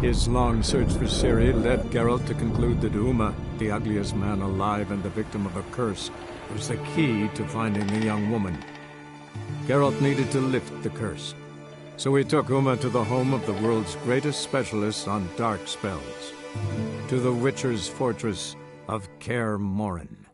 His long search for Ciri led Geralt to conclude that Uma, the ugliest man alive and the victim of a curse, was the key to finding the young woman. Geralt needed to lift the curse, so he took Uma to the home of the world's greatest specialist on dark spells, to the Witcher's fortress of Kaer Morhen.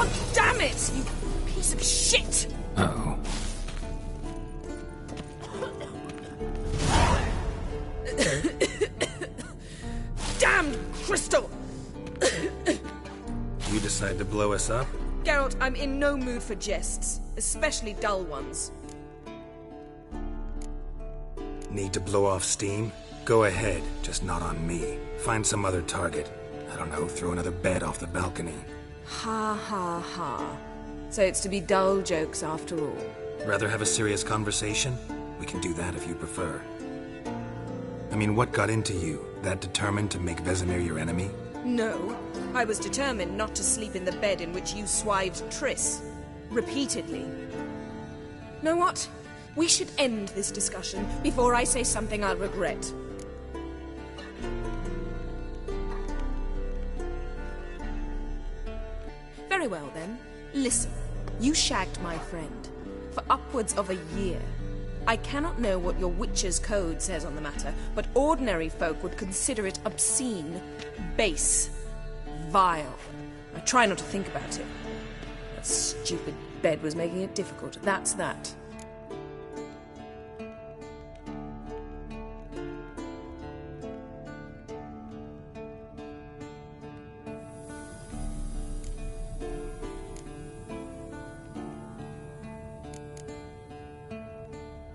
God damn it, you piece of shit! Uh-oh. Damned crystal! You decide to blow us up? Geralt, I'm in no mood for jests, especially dull ones. Need to blow off steam? Go ahead, just not on me. Find some other target. I don't know, throw another bed off the balcony. Ha ha ha. So it's to be dull jokes after all. Rather have a serious conversation? We can do that if you prefer. I mean, what got into you? That determined to make Vesemir your enemy? No. I was determined not to sleep in the bed in which you swived Triss. Repeatedly. Know what? We should end this discussion before I say something I'll regret. Very well then. Listen. You shagged my friend. For upwards of a year. I cannot know what your Witcher's Code says on the matter, but ordinary folk would consider it obscene, base, vile. I try not to think about it. That stupid bed was making it difficult. That's that.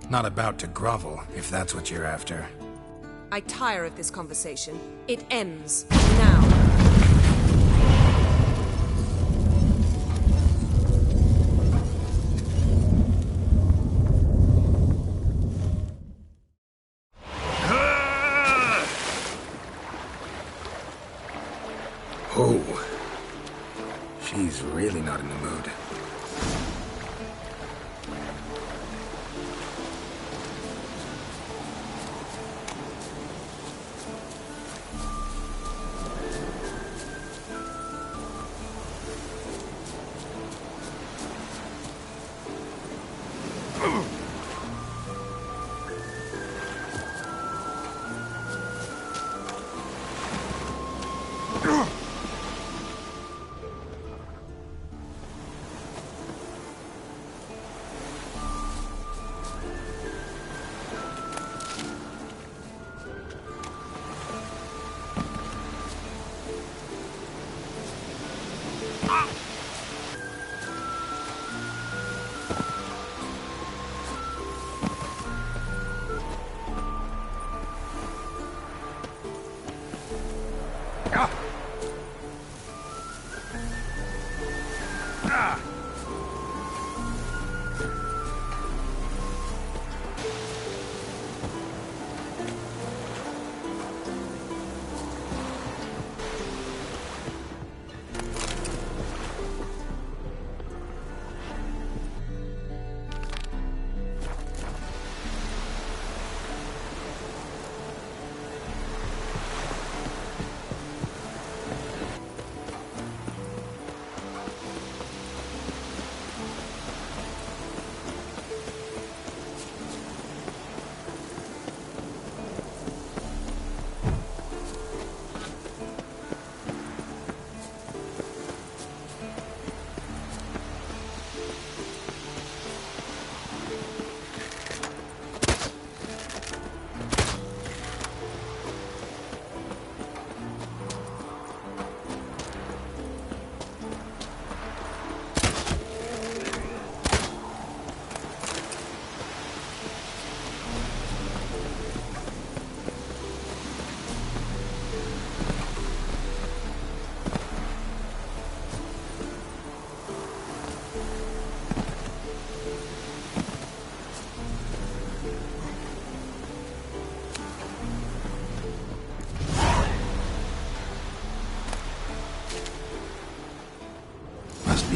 Not about to grovel, if that's what you're after. I tire of this conversation. It ends now. Oh. She's really not in the mood.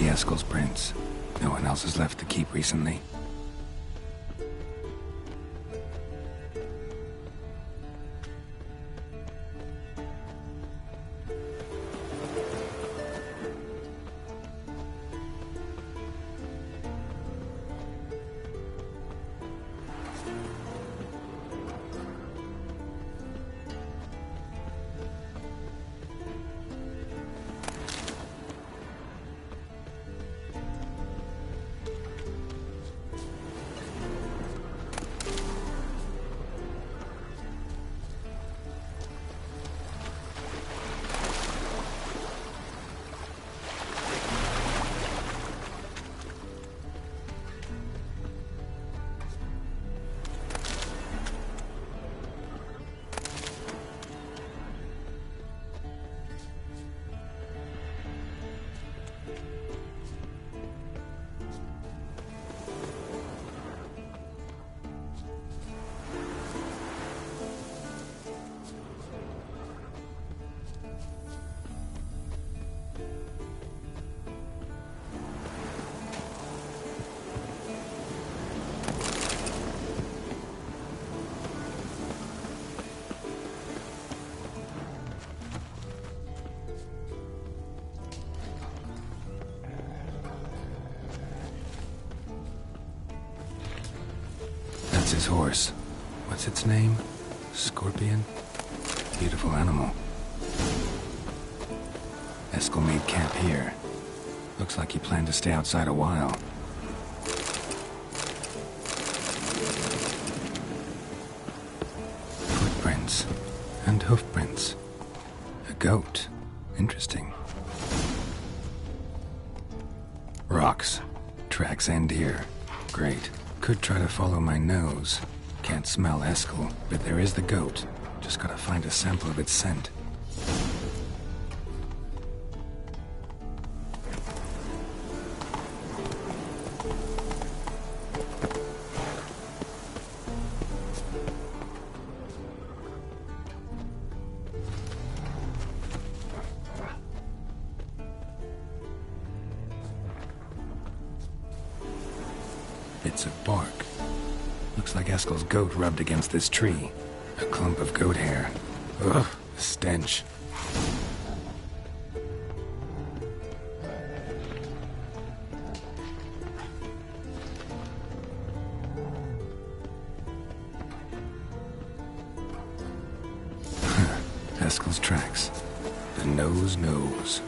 Eskel's prints. No one else is left to keep recently. That's his horse. What's its name? Scorpion? Beautiful animal. Eskel made camp here. Looks like he planned to stay outside a while. Footprints. And hoofprints. A goat. Interesting. Rocks. Tracks end here. Great. Could try to follow my nose. Can't smell Eskel, but there is the goat. Just gotta find a sample of its scent. Bits of bark. Looks like Eskel's goat rubbed against this tree. A clump of goat hair. Ugh, the stench. Eskel's tracks. The nose knows.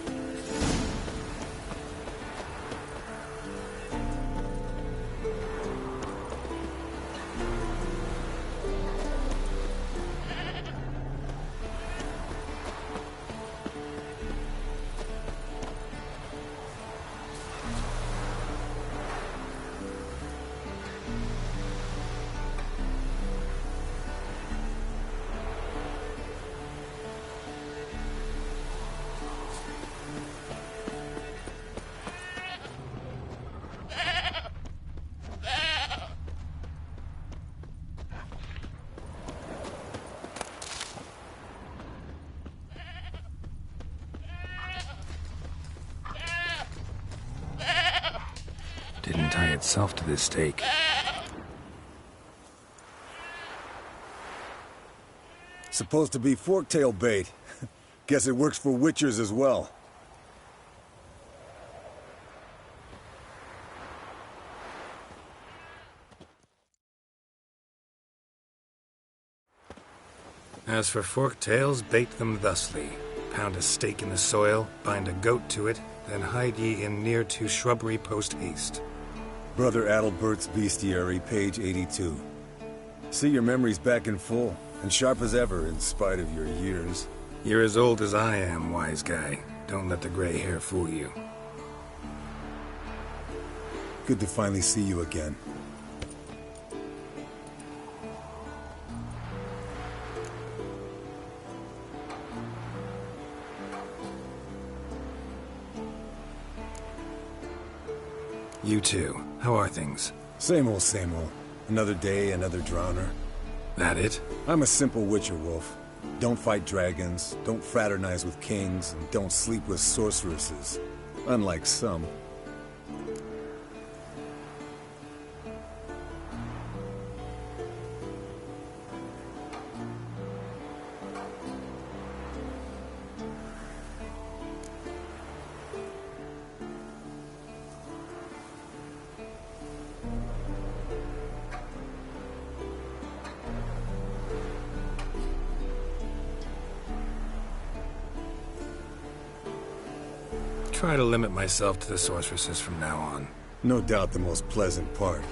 Didn't tie itself to this stake. Supposed to be forktail bait. Guess it works for witchers as well. As for forktails, bait them thusly. Pound a stake in the soil, bind a goat to it, then hide ye in near to shrubbery post haste. Brother Adalbert's Bestiary, page 82. See, your memory's back in full, and sharp as ever, in spite of your years. You're as old as I am, wise guy. Don't let the gray hair fool you. Good to finally see you again. You too. How are things? Same old, same old. Another day, another drowner. That it? I'm a simple witcher, Wolf. Don't fight dragons, don't fraternize with kings, and don't sleep with sorceresses. Unlike some. Try to limit myself to the sorceresses from now on. No doubt the most pleasant part.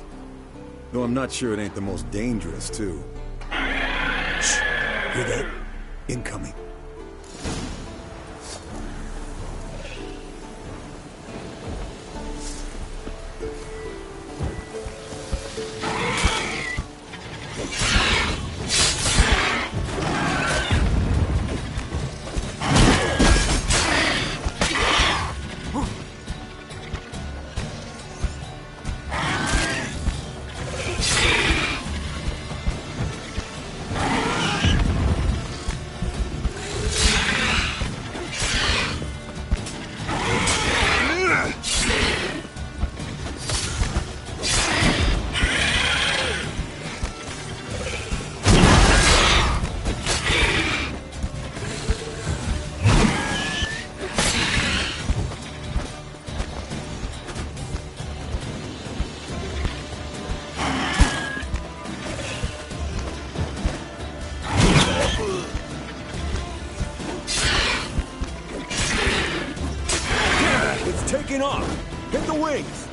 Though I'm not sure it ain't the most dangerous, too. Shh! Hear that? Incoming. taking off! Hit the wings!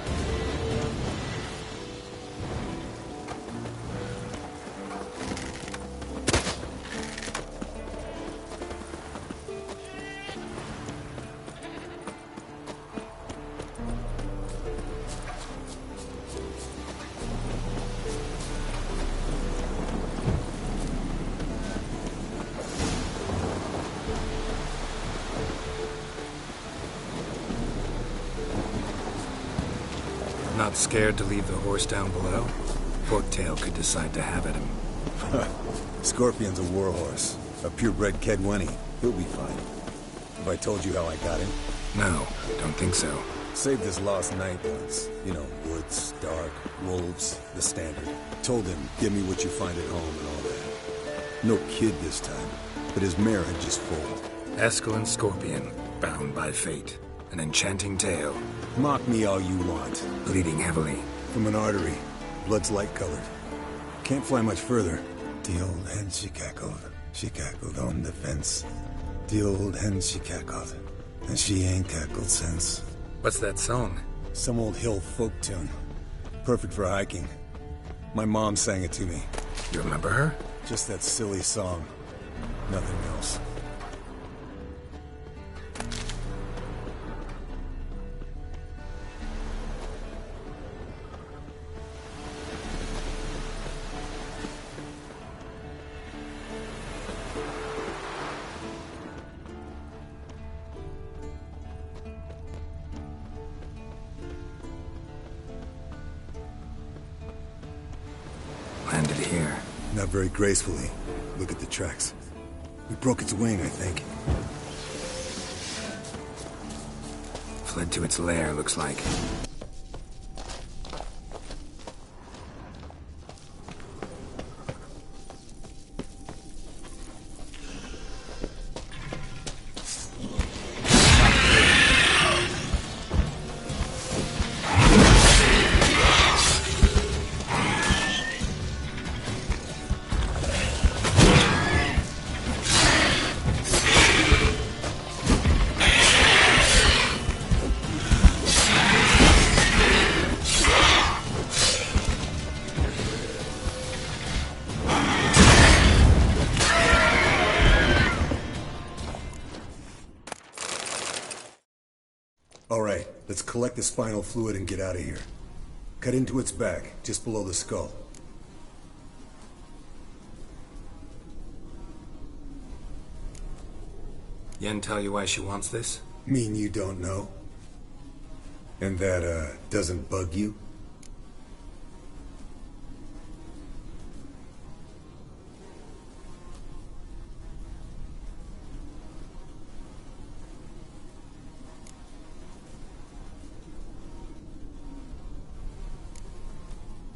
Not scared to leave the horse down below? Forktail could decide to have at him. Scorpion's a warhorse. A purebred Kedwenny. He'll be fine. Have I told you how I got him? No, don't think so. Saved his lost night once. You know, woods, dark, wolves, the standard. Told him, give me what you find at home and all that. No kid this time, but his mare had just foaled. Eskel and Scorpion, bound by fate. An enchanting tale. Mock me all you want. Bleeding heavily. From an artery. Blood's light-colored. Can't fly much further. The old hen, she cackled on the fence. The old hen, she cackled, and she ain't cackled since. What's that song? Some old hill folk tune. Perfect for hiking. My mom sang it to me. You remember her? Just that silly song. Nothing else. Landed here. Not very gracefully. Look at the tracks. We broke its wing, I think. Fled to its lair, looks like. Alright, let's collect the spinal fluid and get out of here. Cut into its back, just below the skull. Yen tell you why she wants this? Mean you don't know? And that, doesn't bug you?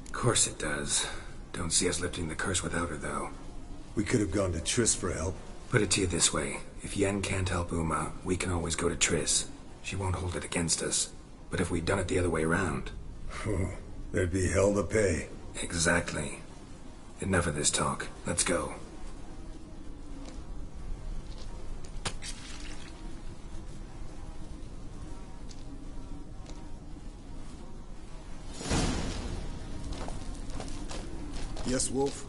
Of course it does. Don't see us lifting the curse without her, though. We could have gone to Triss for help. Put it to you this way. If Yen can't help Uma, we can always go to Triss. She won't hold it against us. But if we'd done it the other way around... There'd be hell to pay. Exactly. Enough of this talk. Let's go. Yes, Wolf?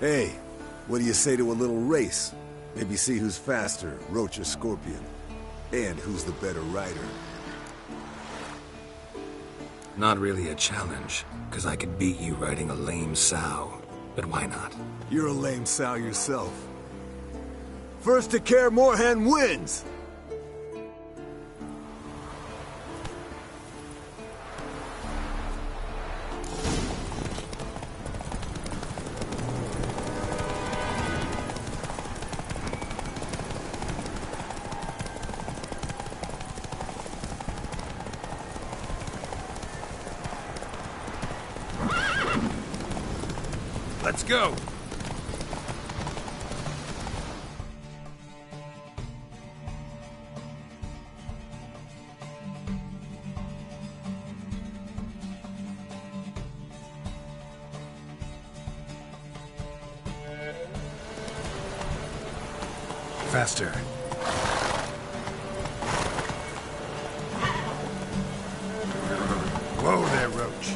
Hey, what do you say to a little race? Maybe see who's faster, Roach or Scorpion. And who's the better rider. Not really a challenge, because I could beat you riding a lame sow. But why not? You're a lame sow yourself. First to Kaer Morhen wins! Let's go! Faster. Whoa there, Roach.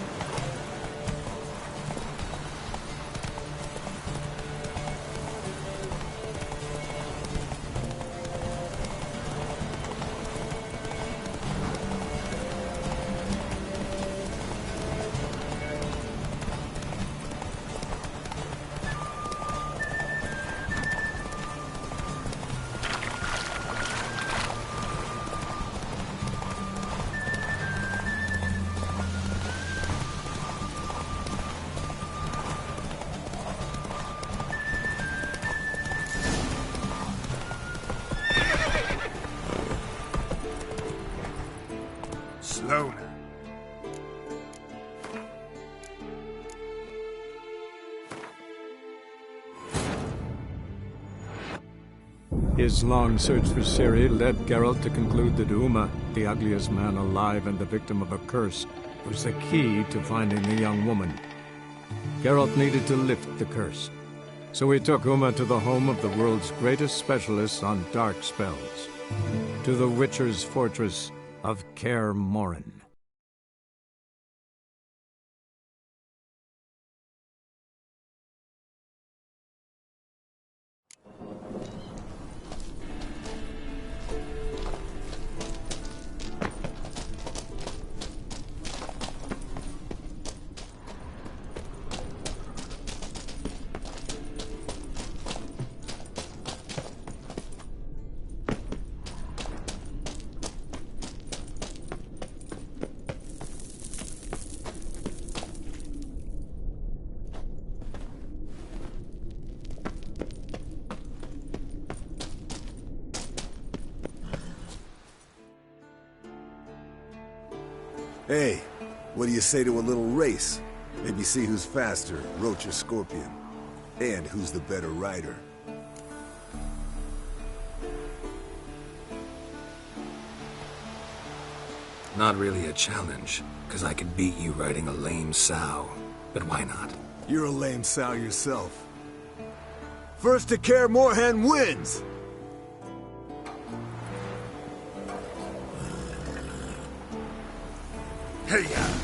Slow now. His long search for Ciri led Geralt to conclude that Uma, the ugliest man alive and the victim of a curse, was the key to finding the young woman. Geralt needed to lift the curse, so he took Uma to the home of the world's greatest specialist on dark spells, to the Witcher's fortress of Kaer Morhen. Hey, what do you say to a little race? Maybe see who's faster, Roach or Scorpion. And who's the better rider. Not really a challenge, because I could beat you riding a lame sow. But why not? You're a lame sow yourself. First to Kaer Morhen wins! Hey-ya!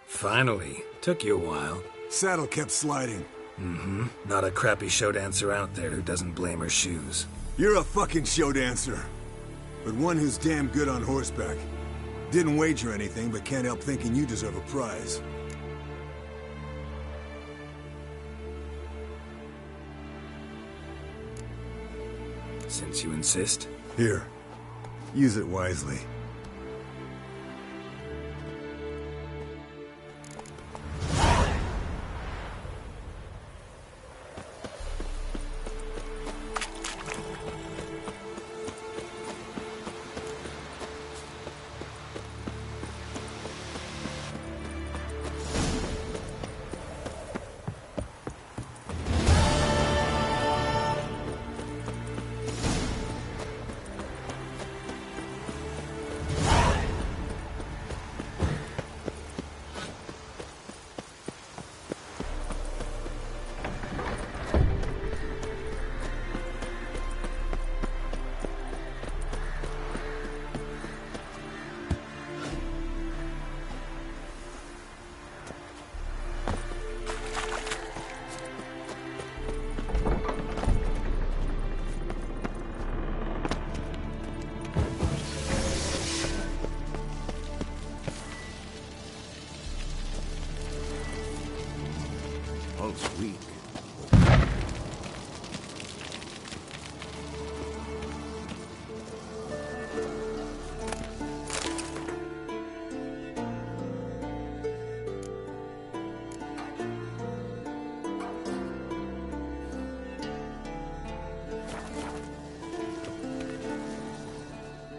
Finally. Took you a while. Saddle kept sliding. Mm-hmm. Not a crappy show dancer out there who doesn't blame her shoes. You're a fucking show dancer. But one who's damn good on horseback. Didn't wager anything, but can't help thinking you deserve a prize. Since you insist. Here. Use it wisely.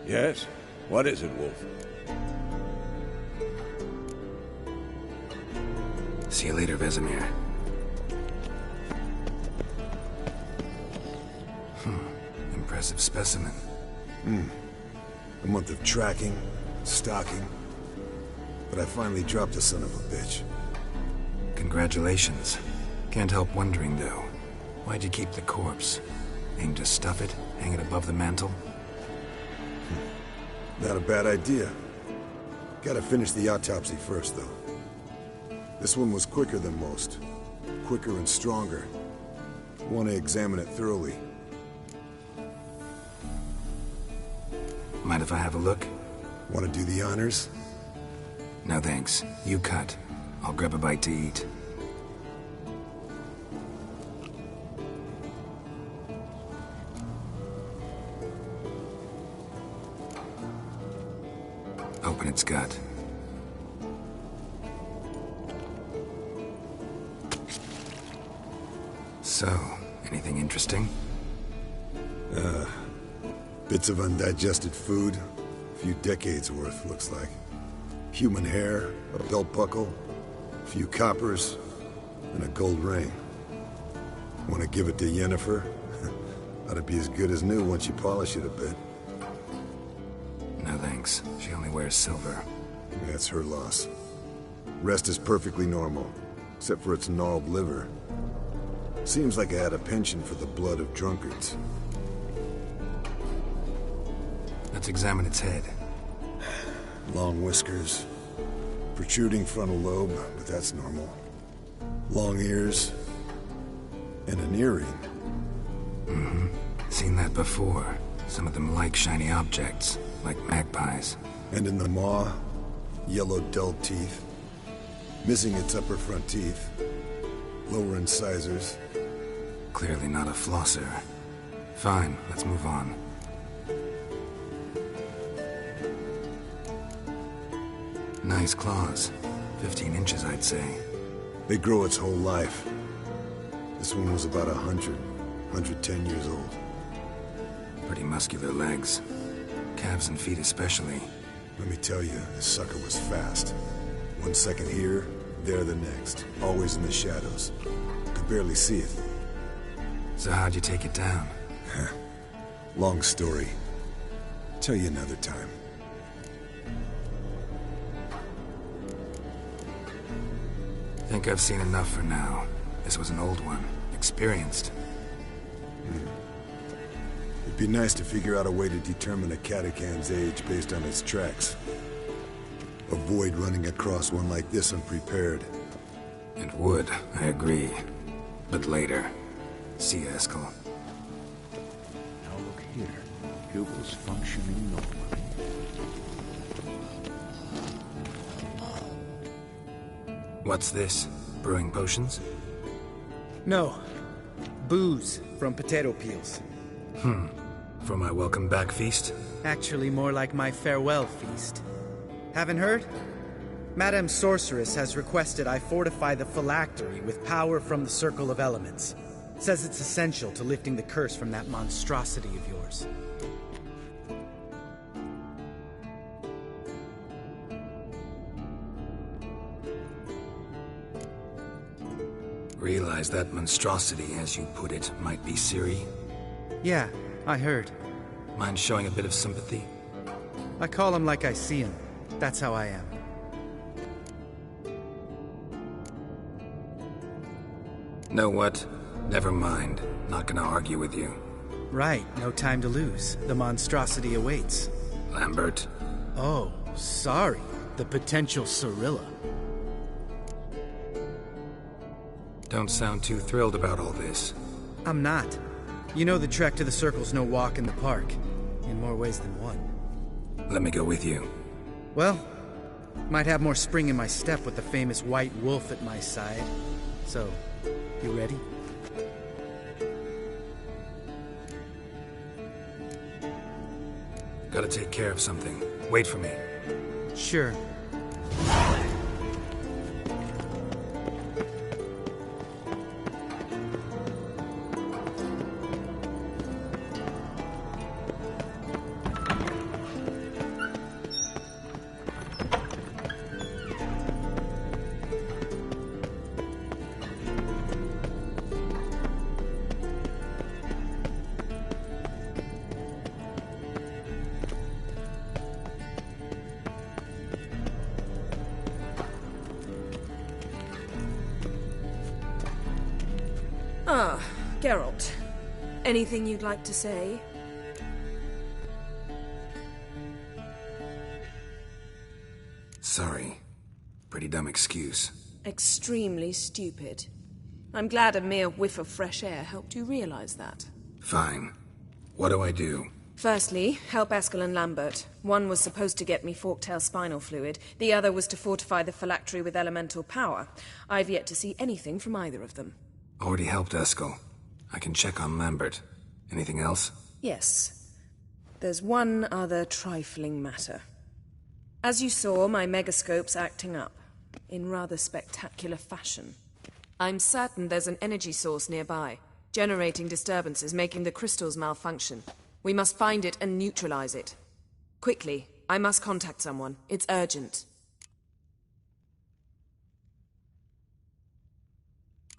Yes? What is it, Wolf? See you later, Vesemir. Impressive specimen. A month of tracking, stalking. But I finally dropped the son of a bitch. Congratulations. Can't help wondering, though. Why'd you keep the corpse? Aim to stuff it? Hang it above the mantle? Not a bad idea. Gotta finish the autopsy first, though. This one was quicker than most. Quicker and stronger. Want to examine it thoroughly. Mind if I have a look? Want to do the honors? No thanks. You cut. I'll grab a bite to eat. Open its gut. So, anything interesting? Bits of undigested food. A few decades worth, looks like. Human hair, a belt buckle, a few coppers, and a gold ring. Want to give it to Yennefer? Ought to be as good as new once you polish it a bit. No thanks. She only wears silver. That's her loss. Rest is perfectly normal, except for its gnarled liver. Seems like I had a penchant for the blood of drunkards. Let's examine its head. Long whiskers, protruding frontal lobe, but that's normal. Long ears, and an earring. Seen that before. Some of them like shiny objects, like magpies. And in the maw, yellow dull teeth. Missing its upper front teeth. Lower incisors. Clearly not a flosser. Fine, let's move on. Nice claws. 15 inches, I'd say. They grow its whole life. This one was about 110 years old. Pretty muscular legs. Calves and feet especially. Let me tell you, this sucker was fast. 1 second here, there the next. Always in the shadows. Could barely see it. So how'd you take it down? Long story. Tell you another time. Think I've seen enough for now. This was an old one. Experienced. It'd be nice to figure out a way to determine a catacan's age based on its tracks. Avoid running across one like this unprepared. It would, I agree. But later. See you, Eskel. Now look here. Pupils functioning normally. What's this? Brewing potions? No. Booze from potato peels. For my welcome back feast? Actually more like my farewell feast. Haven't heard? Madame Sorceress has requested I fortify the phylactery with power from the Circle of Elements. Says it's essential to lifting the curse from that monstrosity of yours. Realize that monstrosity, as you put it, might be Ciri? Yeah, I heard. Mind showing a bit of sympathy? I call him like I see him. That's how I am. Know what? Never mind. Not gonna argue with you. Right, no time to lose. The monstrosity awaits. Lambert. Oh, sorry. The potential Cirilla. Don't sound too thrilled about all this. I'm not. You know the trek to the Circle's no walk in the park. In more ways than one. Let me go with you. Well, might have more spring in my step with the famous white wolf at my side. So, you ready? Gotta take care of something. Wait for me. Sure. Geralt, anything you'd like to say? Sorry. Pretty dumb excuse. Extremely stupid. I'm glad a mere whiff of fresh air helped you realize that. Fine. What do I do? Firstly, help Eskel and Lambert. One was supposed to get me forktail spinal fluid, the other was to fortify the phylactery with elemental power. I've yet to see anything from either of them. Already helped Eskel. I can check on Lambert. Anything else? Yes. There's one other trifling matter. As you saw, my megascope's acting up, in rather spectacular fashion. I'm certain there's an energy source nearby, generating disturbances, making the crystals malfunction. We must find it and neutralize it. Quickly, I must contact someone. It's urgent.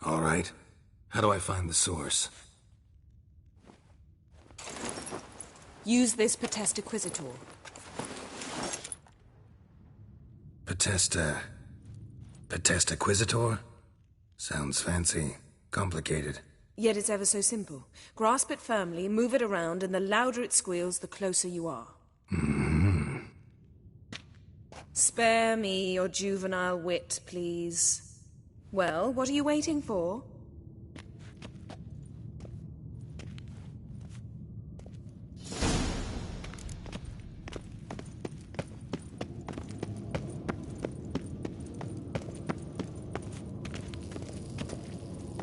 All right. How do I find the source? Use this Potestaquizitor. Potestaquizitor? Sounds fancy. Complicated. Yet it's ever so simple. Grasp it firmly, move it around, and the louder it squeals, the closer you are. Mm-hmm. Spare me your juvenile wit, please. Well, what are you waiting for?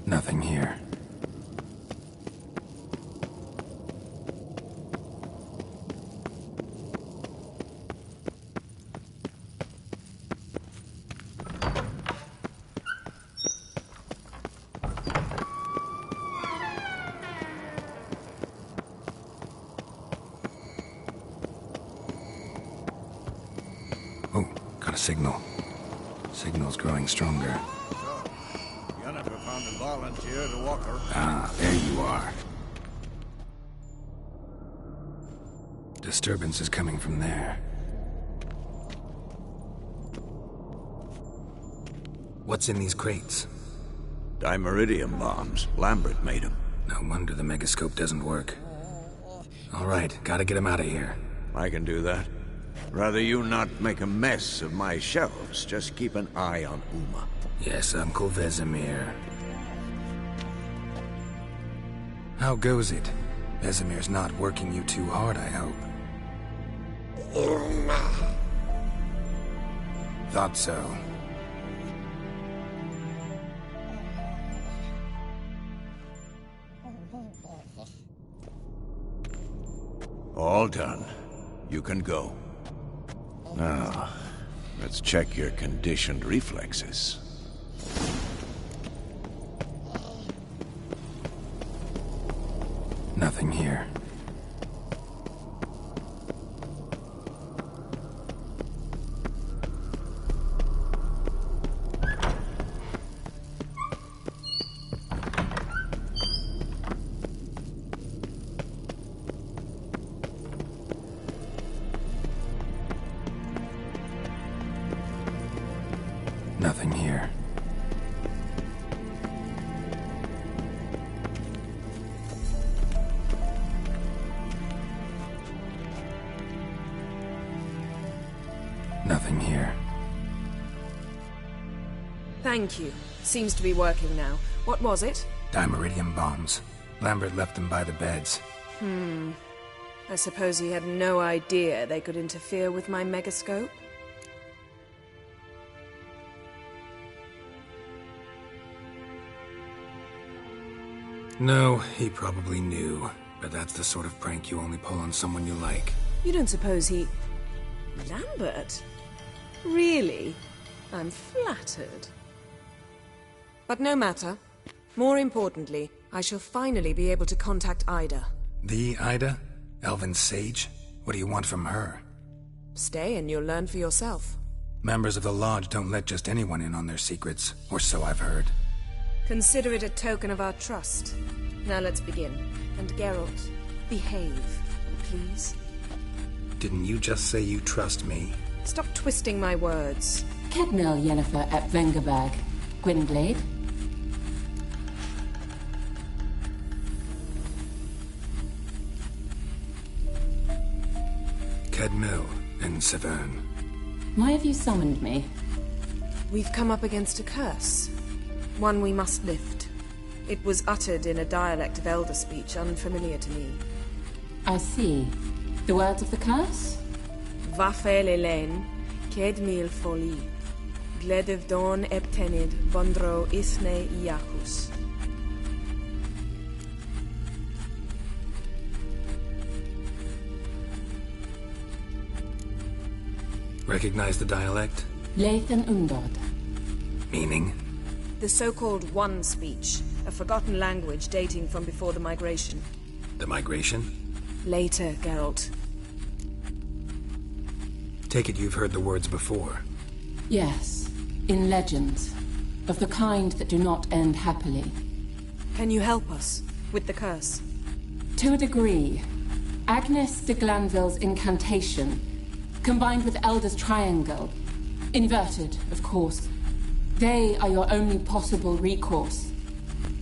Nothing here. Oh, got a signal. Signal's growing stronger. Yennefer found a volunteer to walk her. Ah, there you are. Disturbance is coming from there. What's in these crates? Dimeridium bombs. Lambert made them. No wonder the megascope doesn't work. All right, gotta get him out of here. I can do that. Rather you not make a mess of my shelves. Just keep an eye on Uma. Yes, Uncle Vesemir. How goes it? Vesemir's not working you too hard, I hope. Thought so. All done. You can go. Now, let's check your conditioned reflexes. Nothing here. Nothing here. Nothing here. Thank you. Seems to be working now. What was it? Dimeridium bombs. Lambert left them by the beds. I suppose he had no idea they could interfere with my megascope? No, he probably knew. But that's the sort of prank you only pull on someone you like. You don't suppose he... Lambert? Really? I'm flattered. But no matter. More importantly, I shall finally be able to contact Ida. The Ida? Elven sage? What do you want from her? Stay and you'll learn for yourself. Members of the Lodge don't let just anyone in on their secrets, or so I've heard. Consider it a token of our trust. Now let's begin. And Geralt, behave, please. Didn't you just say you trust me? Stop twisting my words. Kednel Yennefer at Vengerberg. Gwynblade? Cadmel and Severn. Why have you summoned me? We've come up against a curse. One we must lift. It was uttered in a dialect of Elder speech unfamiliar to me. I see. The words of the curse? Vafel Elaine, Ked mil foli, Gledev don eptenid, Bondro isne iacus. Recognize the dialect? Lathan Undod. Meaning? The so-called One speech, a forgotten language dating from before the migration. The migration? Later, Geralt. Take it you've heard the words before. Yes, in legends. Of the kind that do not end happily. Can you help us with the curse? To a degree. Agnes de Glanville's incantation, combined with Elder's triangle, inverted, of course. They are your only possible recourse.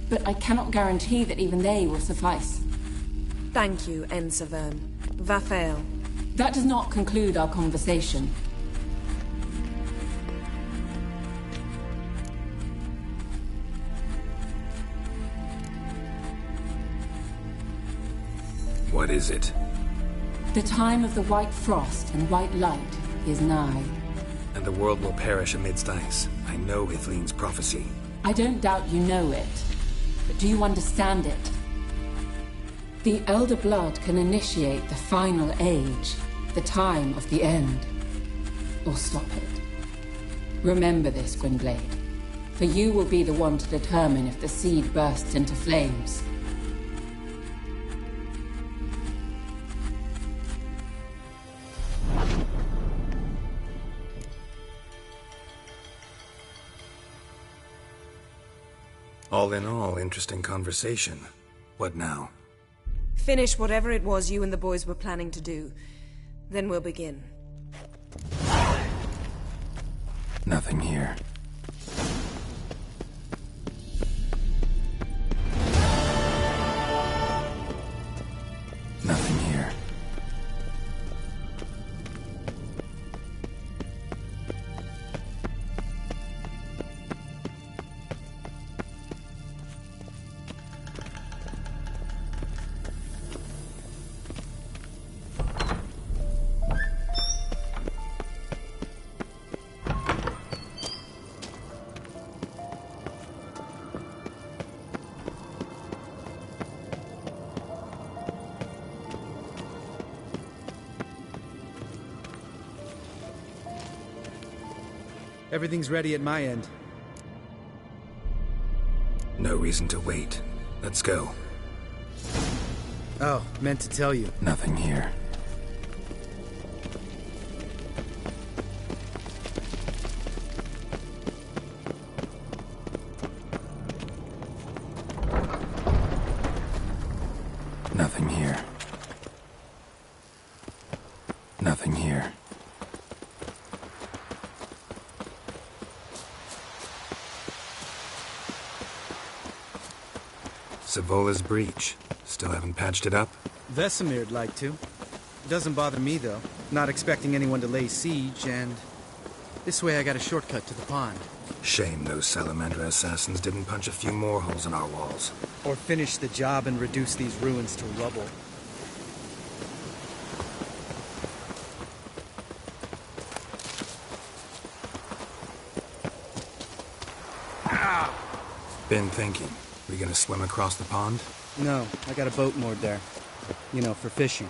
But I cannot guarantee that even they will suffice. Thank you, Severn. Vafel. That does not conclude our conversation. What is it? The time of the white frost and white light is nigh. And the world will perish amidst ice. I know Ithleen's prophecy. I don't doubt you know it. But do you understand it? The Elder Blood can initiate the final age, the time of the end. Or stop it. Remember this, Gwynblade. For you will be the one to determine if the seed bursts into flames. All in all, interesting conversation. What now? Finish whatever it was you and the boys were planning to do. Then we'll begin. Nothing here. Nothing here. Everything's ready at my end. No reason to wait. Let's go. Oh, meant to tell you. Nothing here. Nothing here. Nothing here. Savola's breach. Still haven't patched it up? Vesemir'd like to. Doesn't bother me, though. Not expecting anyone to lay siege, and this way I got a shortcut to the pond. Shame those Salamander assassins didn't punch a few more holes in our walls. Or finish the job and reduce these ruins to rubble. Been thinking. We gonna swim across the pond? No, I got a boat moored there. You know, for fishing.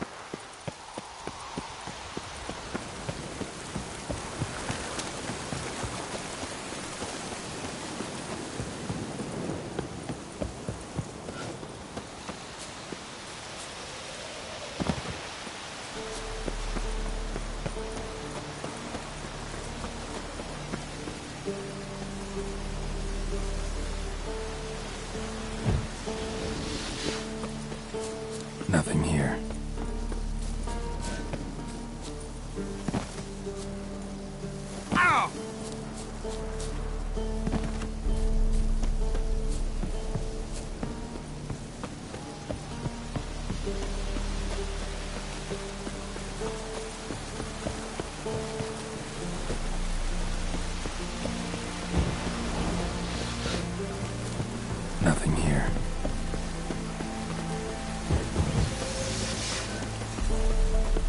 Nothing here. Ow!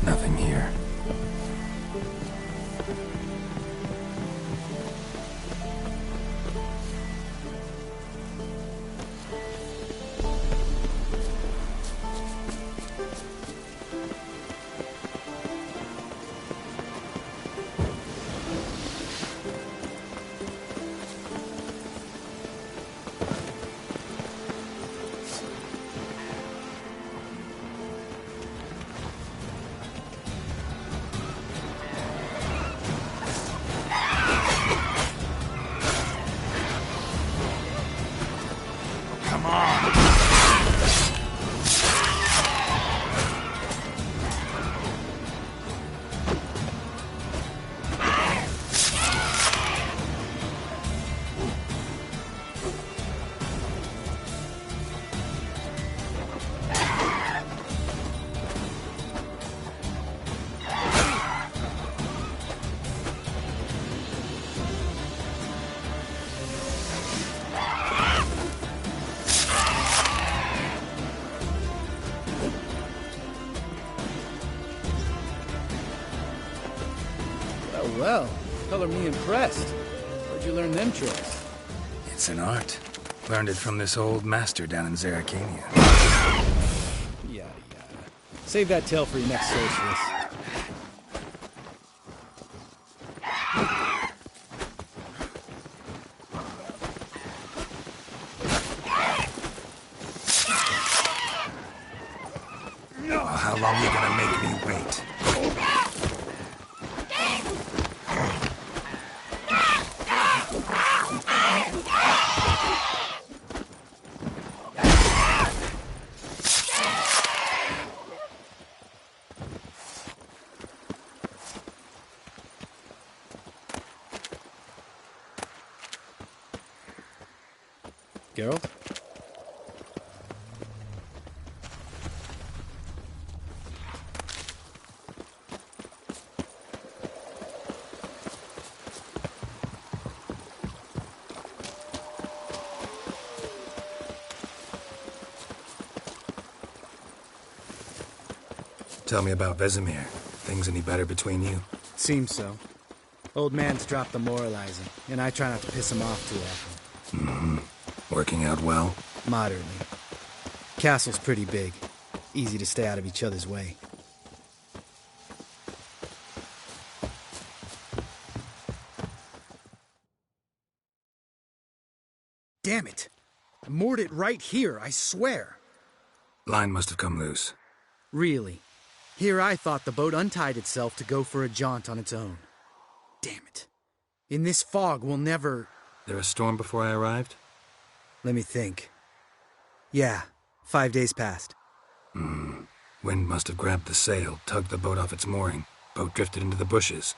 Nothing here. Well, color me impressed. Where'd you learn them tricks? It's an art. Learned it from this old master down in Zaracania. Yada yada. Save that tale for your next sorceress. Oh, how long are you gonna make me wait? Geralt? Tell me about Vesemir. Things any better between you? Seems so. Old man's dropped the moralizing, and I try not to piss him off too often. Mm-hmm. Working out well? Moderately. Castle's pretty big. Easy to stay out of each other's way. Damn it! I moored it right here, I swear! Line must have come loose. Really? Here I thought the boat untied itself to go for a jaunt on its own. Damn it. In this fog, we'll never... There a storm before I arrived? Let me think. Yeah, 5 days passed. Wind must have grabbed the sail, tugged the boat off its mooring. Boat drifted into the bushes.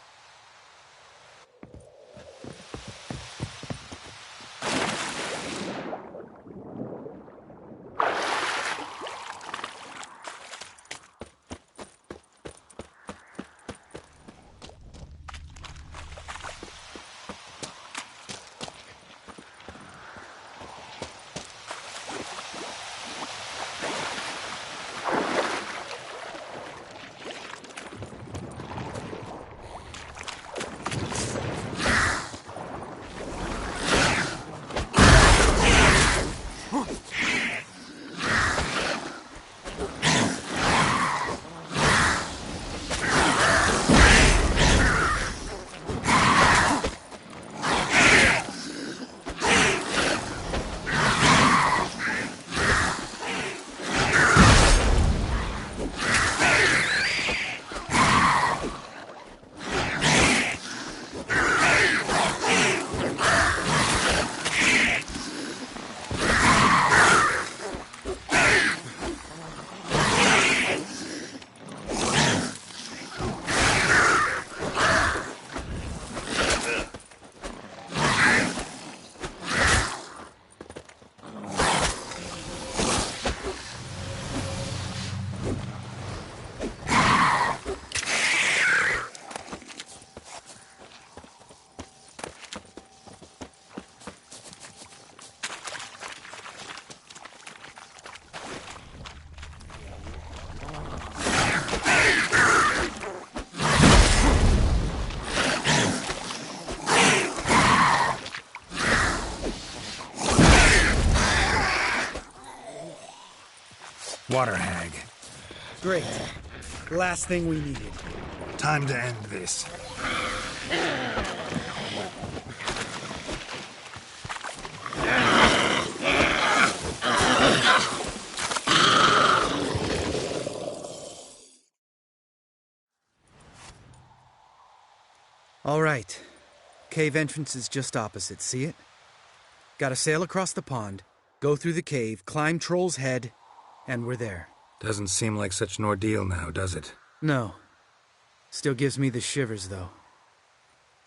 Water hag. Great. Last thing we needed. Time to end this. All right. Cave entrance is just opposite, see it? Gotta sail across the pond, go through the cave, climb Troll's Head, and we're there. Doesn't seem like such an ordeal now, does it? No. Still gives me the shivers, though.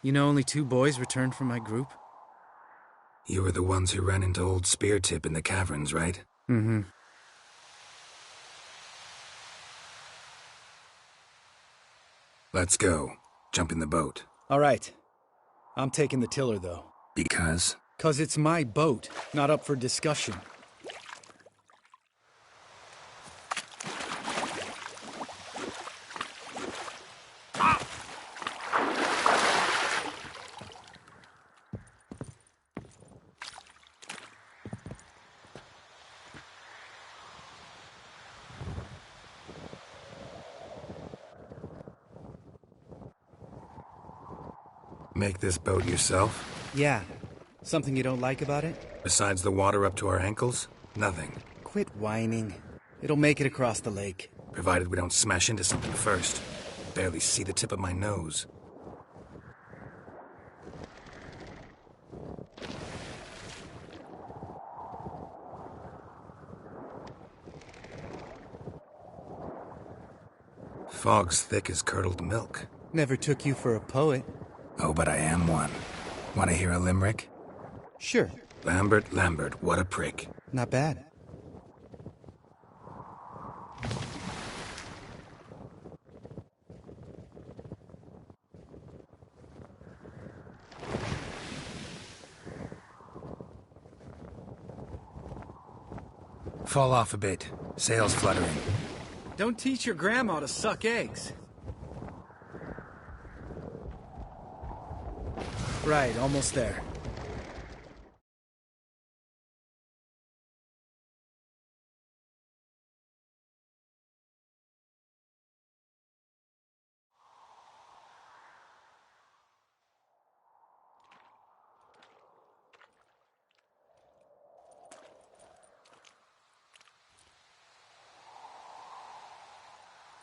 You know only 2 boys returned from my group? You were the ones who ran into old Speartip in the caverns, right? Mm-hmm. Let's go. Jump in the boat. All right. I'm taking the tiller, though. Because? 'Cause it's my boat, not up for discussion. Make this boat yourself? Yeah. Something you don't like about it? Besides the water up to our ankles? Nothing. Quit whining. It'll make it across the lake. Provided we don't smash into something first. Barely see the tip of my nose. Fog's thick as curdled milk. Never took you for a poet. Oh, but I am one. Want to hear a limerick? Sure. Lambert, Lambert, what a prick. Not bad. Fall off a bit. Sails fluttering. Don't teach your grandma to suck eggs. Right, almost there.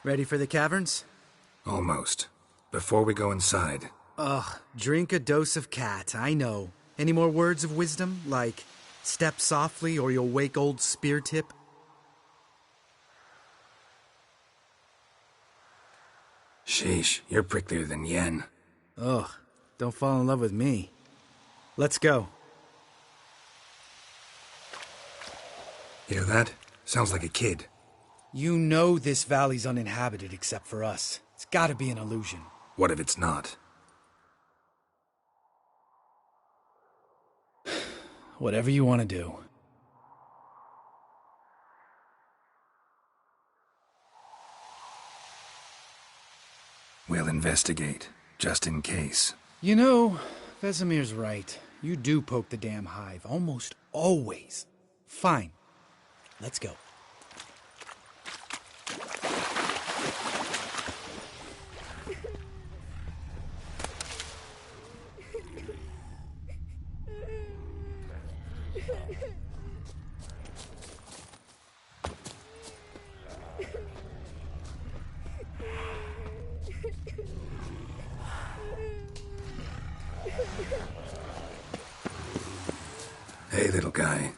Ready for the caverns? Almost. Before we go inside... Ugh, drink a dose of cat, I know. Any more words of wisdom, like, step softly or you'll wake old Speartip? Sheesh, you're pricklier than Yen. Ugh, don't fall in love with me. Let's go. Hear that? Sounds like a kid. You know this valley's uninhabited except for us. It's gotta be an illusion. What if it's not? Whatever you want to do. We'll investigate, just in case. You know, Vesemir's right. You do poke the damn hive, almost always. Fine. Let's go. Hey, little guy.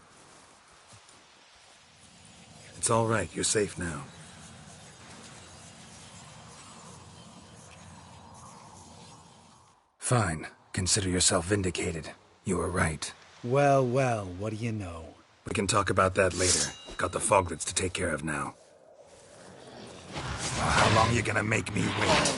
It's all right. You're safe now. Fine. Consider yourself vindicated. You were right. Well, well, what do you know? We can talk about that later. Got the foglets to take care of now. How long you gonna make me wait?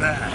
that?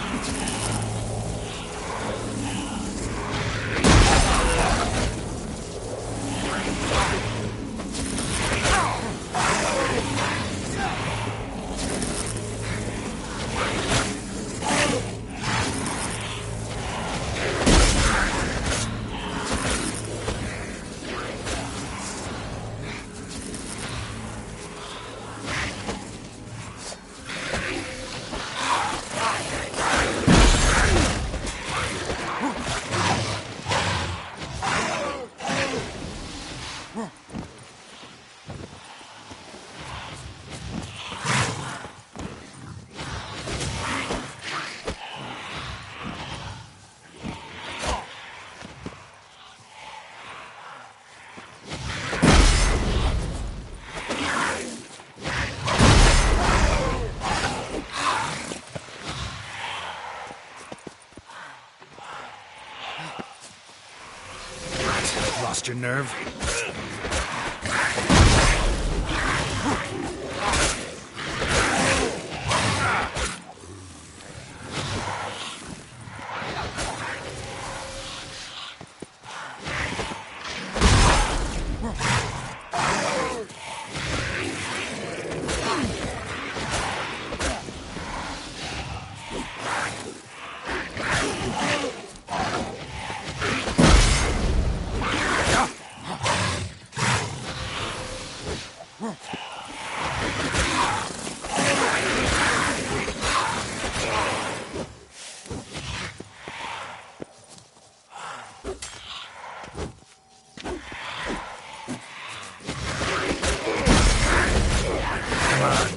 Lost your nerve?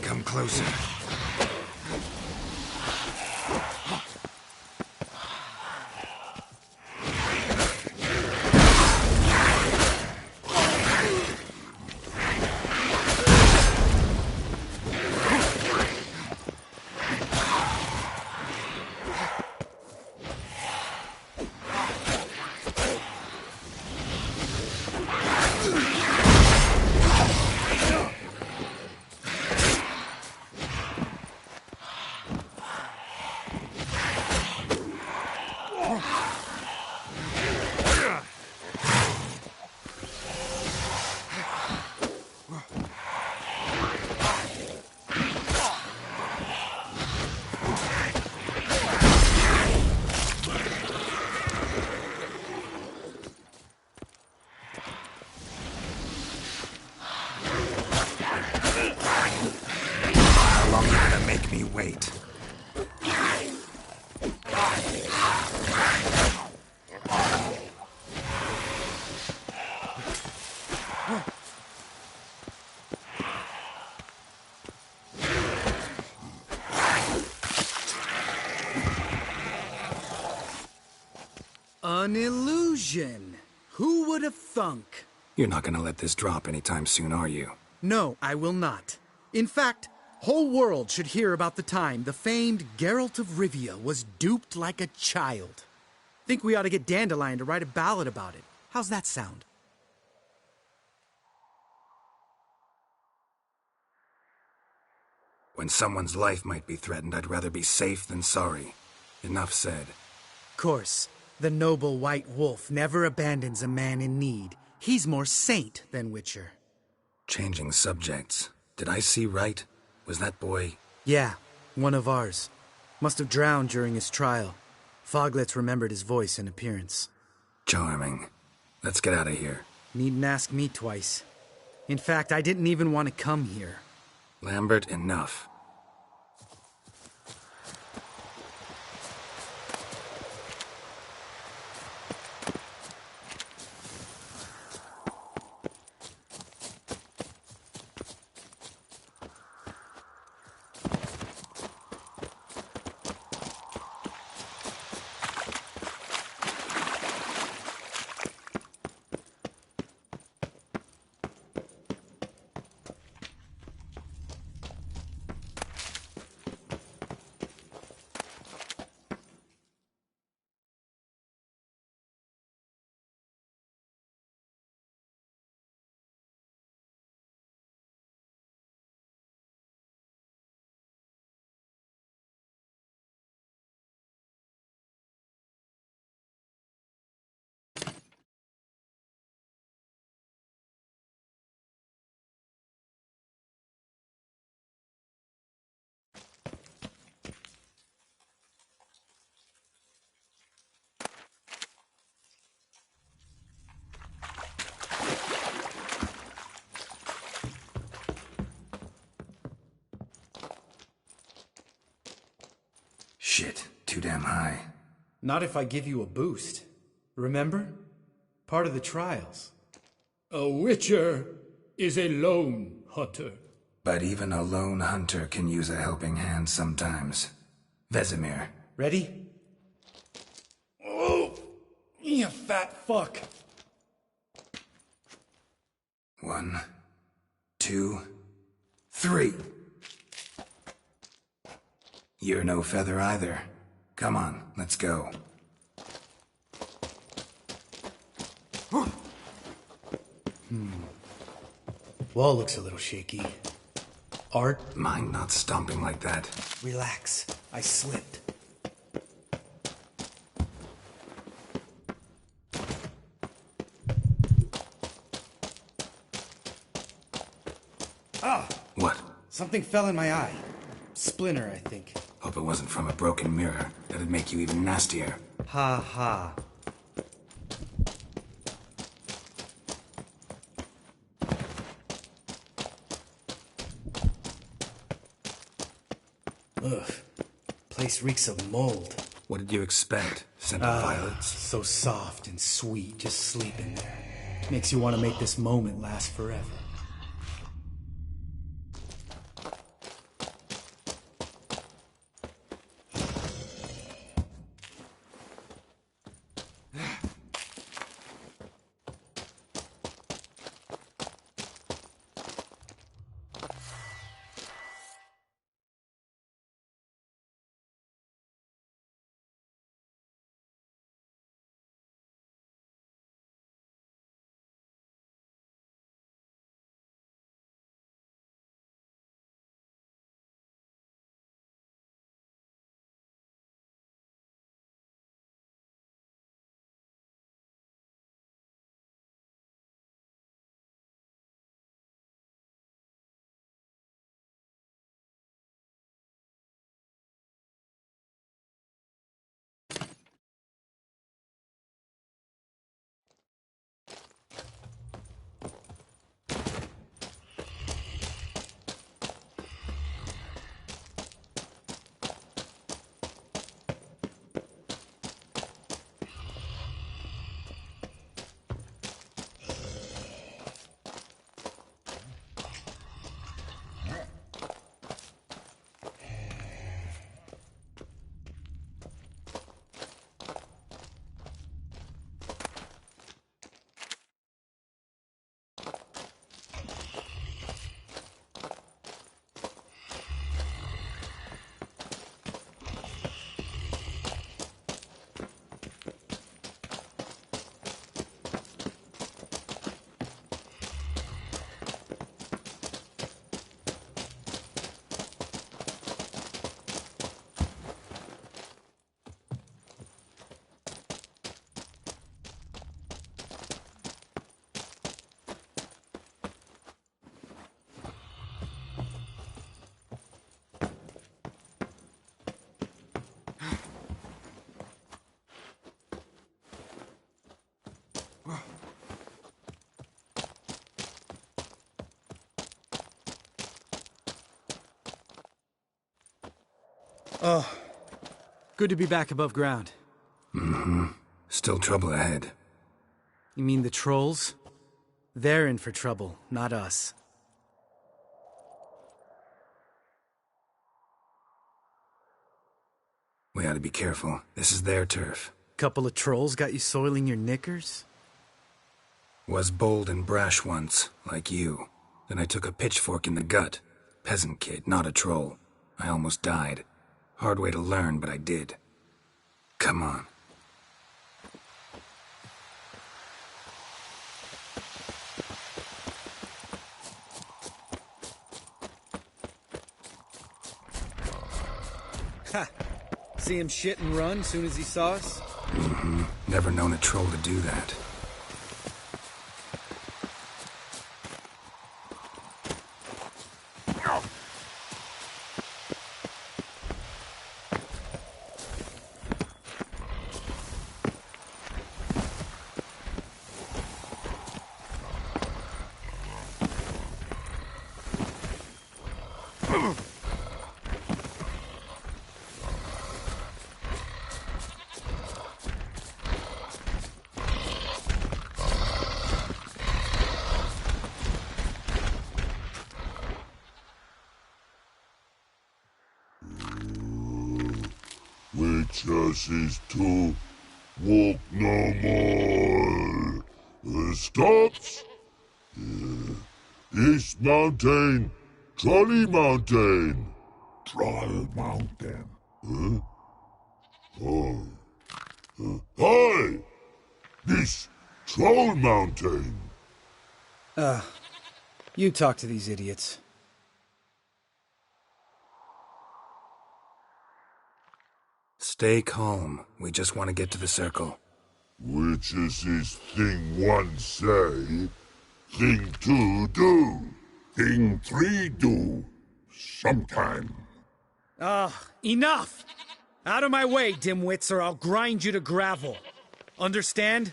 Come closer. How long are you gonna make me wait? An illusion. Who would have thunk? You're not gonna let this drop anytime soon, are you? No, I will not. In fact, whole world should hear about the time the famed Geralt of Rivia was duped like a child. Think we ought to get Dandelion to write a ballad about it. How's that sound? When someone's life might be threatened, I'd rather be safe than sorry. Enough said. Course, the noble white wolf never abandons a man in need. He's more saint than witcher. Changing subjects. Did I see right? Was that boy... Yeah, one of ours. Must have drowned during his trial. Foglets remembered his voice and appearance. Charming. Let's get out of here. Needn't ask me twice. In fact, I didn't even want to come here. Lambert, enough. Shit, too damn high. Not if I give you a boost. Remember? Part of the trials. A witcher is a lone hunter. But even a lone hunter can use a helping hand sometimes. Vesemir. Ready? Oh! You fat fuck! 1, 2, 3. You're no feather either. Come on, let's go. Wall looks a little shaky. Art? Mind not stomping like that. Relax. I slipped. Ah! What? Something fell in my eye. Splinter, I think. Hope it wasn't from a broken mirror. That'd make you even nastier. Ha ha. Ugh. Place reeks of mold. What did you expect? Scent of violets? So soft and sweet, just sleeping there. Makes you want to make this moment last forever. Oh, good to be back above ground. Mm-hmm. Still trouble ahead. You mean the trolls? They're in for trouble, not us. We ought to be careful. This is their turf. Couple of trolls got you soiling your knickers? Was bold and brash once, like you. Then I took a pitchfork in the gut. Peasant kid, not a troll. I almost died. Hard way to learn, but I did. Come on. Ha! See him shit and run soon as he saw us? Mm-hmm. Never known a troll to do that. Witches is to walk no more. Stops? This mountain, Trolley Mountain. Troll Mountain. Huh? Oh. Hi! This Troll Mountain. You talk to these idiots. Stay calm. We just want to get to the circle. Which is his thing one say, thing two do, thing three do, sometime. Enough! Out of my way, dimwits, or I'll grind you to gravel. Understand?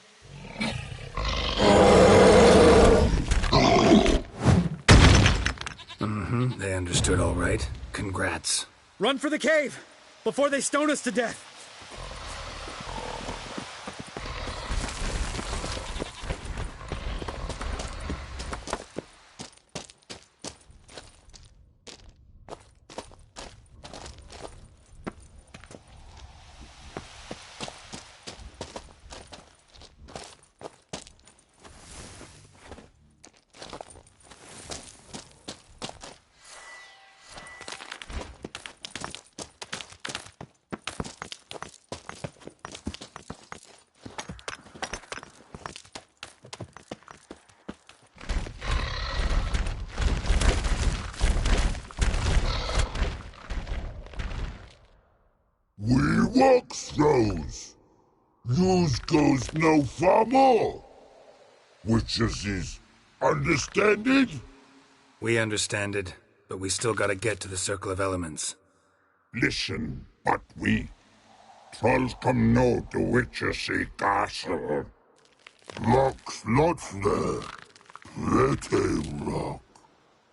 They understood all right. Congrats. Run for the cave! Before they stone us to death! We walk throws. Yous goes no far more. Which is understand it? We understand it, but we still gotta get to the Circle of Elements. Listen, but we trolls come no to witches castle. Rocks lots there. Pretty rock.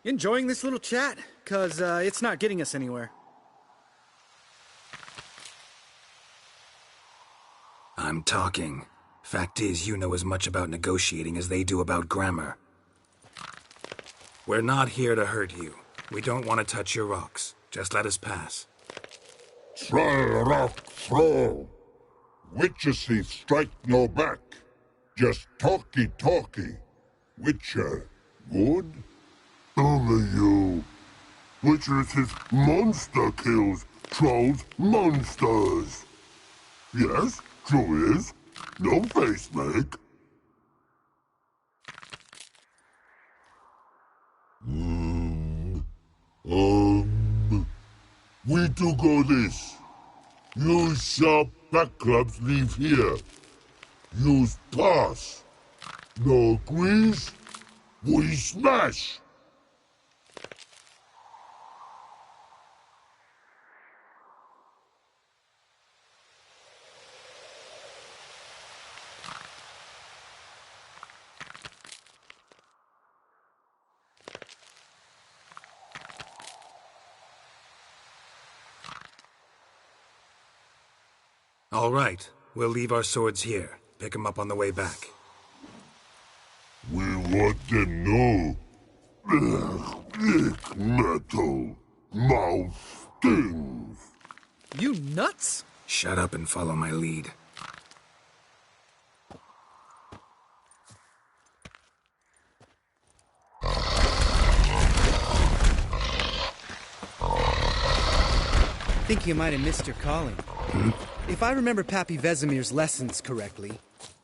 Enjoying this little chat? 'Cause it's not getting us anywhere. I'm talking. Fact is, you know as much about negotiating as they do about grammar. We're not here to hurt you. We don't want to touch your rocks. Just let us pass. Troll rock throw. Witches strike no back. Just talky. Witcher, good? Only you. Witches monster kills. Trolls monsters. Yes, true is. No face make. We do go this. Use sharp back clubs leave here. Use pass. No agrees, we smash. All right. We'll leave our swords here. Pick them up on the way back. We want them know. Thick metal. Mouth stings. You nuts? Shut up and follow my lead. Think you might have missed your calling. If I remember Pappy Vesemir's lessons correctly,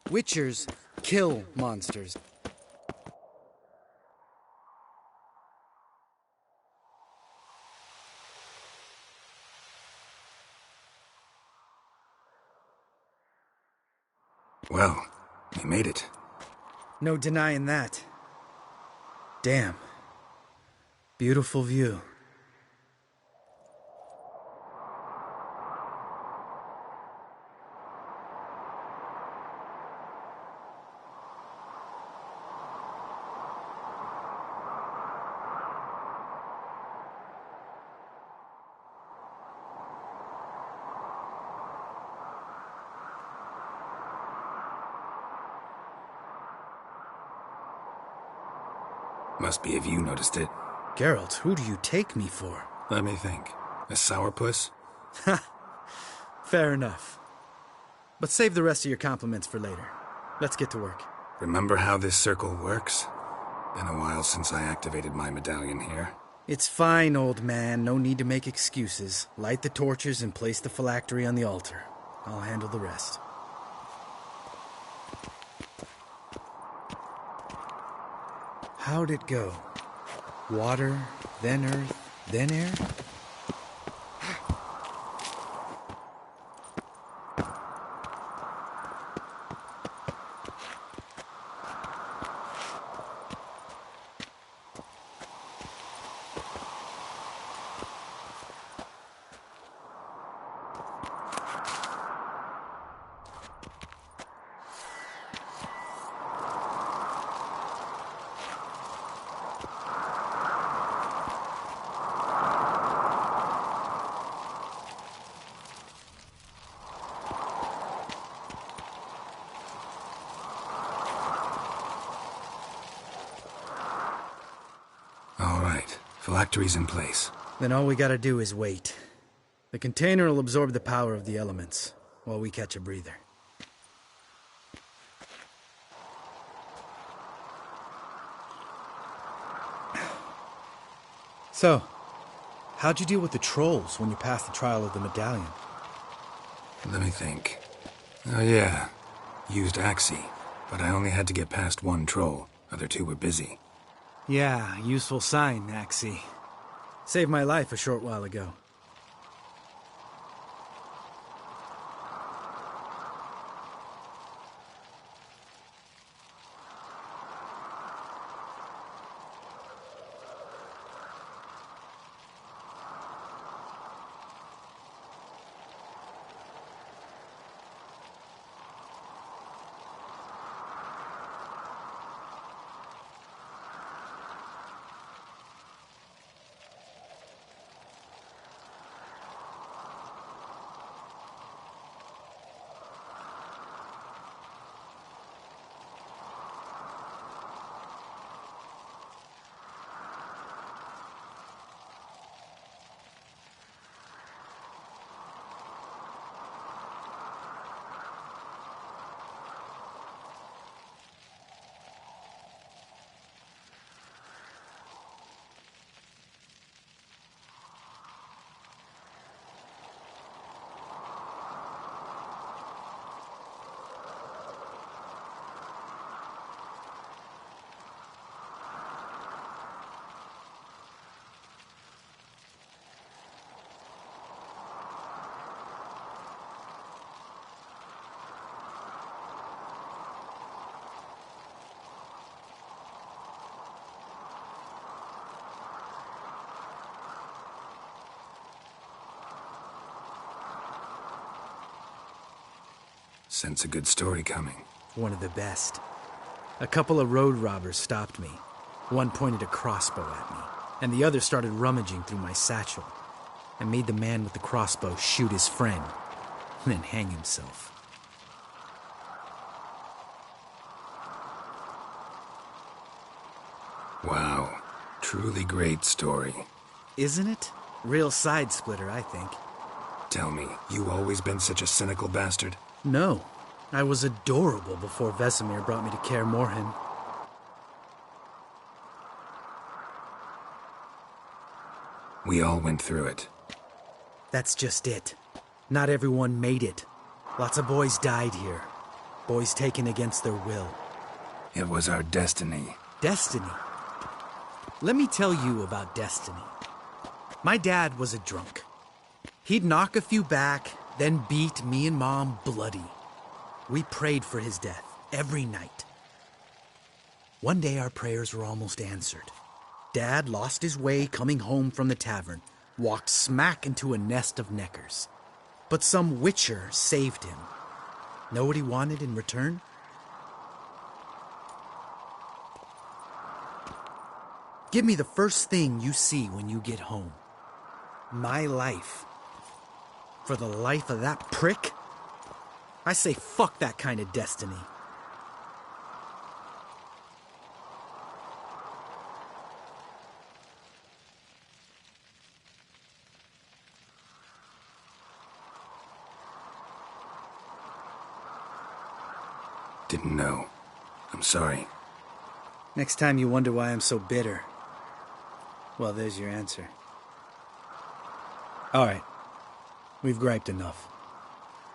witchers kill monsters. Well, you made it. No denying that. Damn. Beautiful view. Must be if you noticed it. Geralt, who do you take me for? Let me think. A sourpuss? Fair enough. But save the rest of your compliments for later. Let's get to work. Remember how this circle works? Been a while since I activated my medallion here. It's fine, old man. No need to make excuses. Light the torches and place the phylactery on the altar. I'll handle the rest. How'd it go? Water, then earth, then air? All right, phylactery's in place. Then all we gotta do is wait. The container will absorb the power of the elements, while we catch a breather. So, how'd you deal with the trolls when you passed the trial of the medallion? Let me think. Oh yeah, used Axie, but I only had to get past one troll. Other two were busy. Yeah, useful sign, Axie. Saved my life a short while ago. Sense a good story coming. One of the best. A couple of road robbers stopped me. One pointed a crossbow at me, and the other started rummaging through my satchel. I made the man with the crossbow shoot his friend, then hang himself. Wow, truly great story. Isn't it? Real side splitter, I think. Tell me, you always been such a cynical bastard? No, I was adorable before Vesemir brought me to Kaer Morhen. We all went through it. That's just it. Not everyone made it. Lots of boys died here. Boys taken against their will. It was our destiny. Destiny? Let me tell you about destiny. My dad was a drunk. He'd knock a few back, then beat me and Mom bloody. We prayed for his death every night. One day our prayers were almost answered. Dad lost his way coming home from the tavern, walked smack into a nest of neckers. But some wecher saved him. Know what he wanted in return? Give me the first thing you see when you get home. My life. For the life of that prick? I say fuck that kind of destiny. Didn't know. I'm sorry. Next time you wonder why I'm so bitter, well, there's your answer. All right. We've griped enough.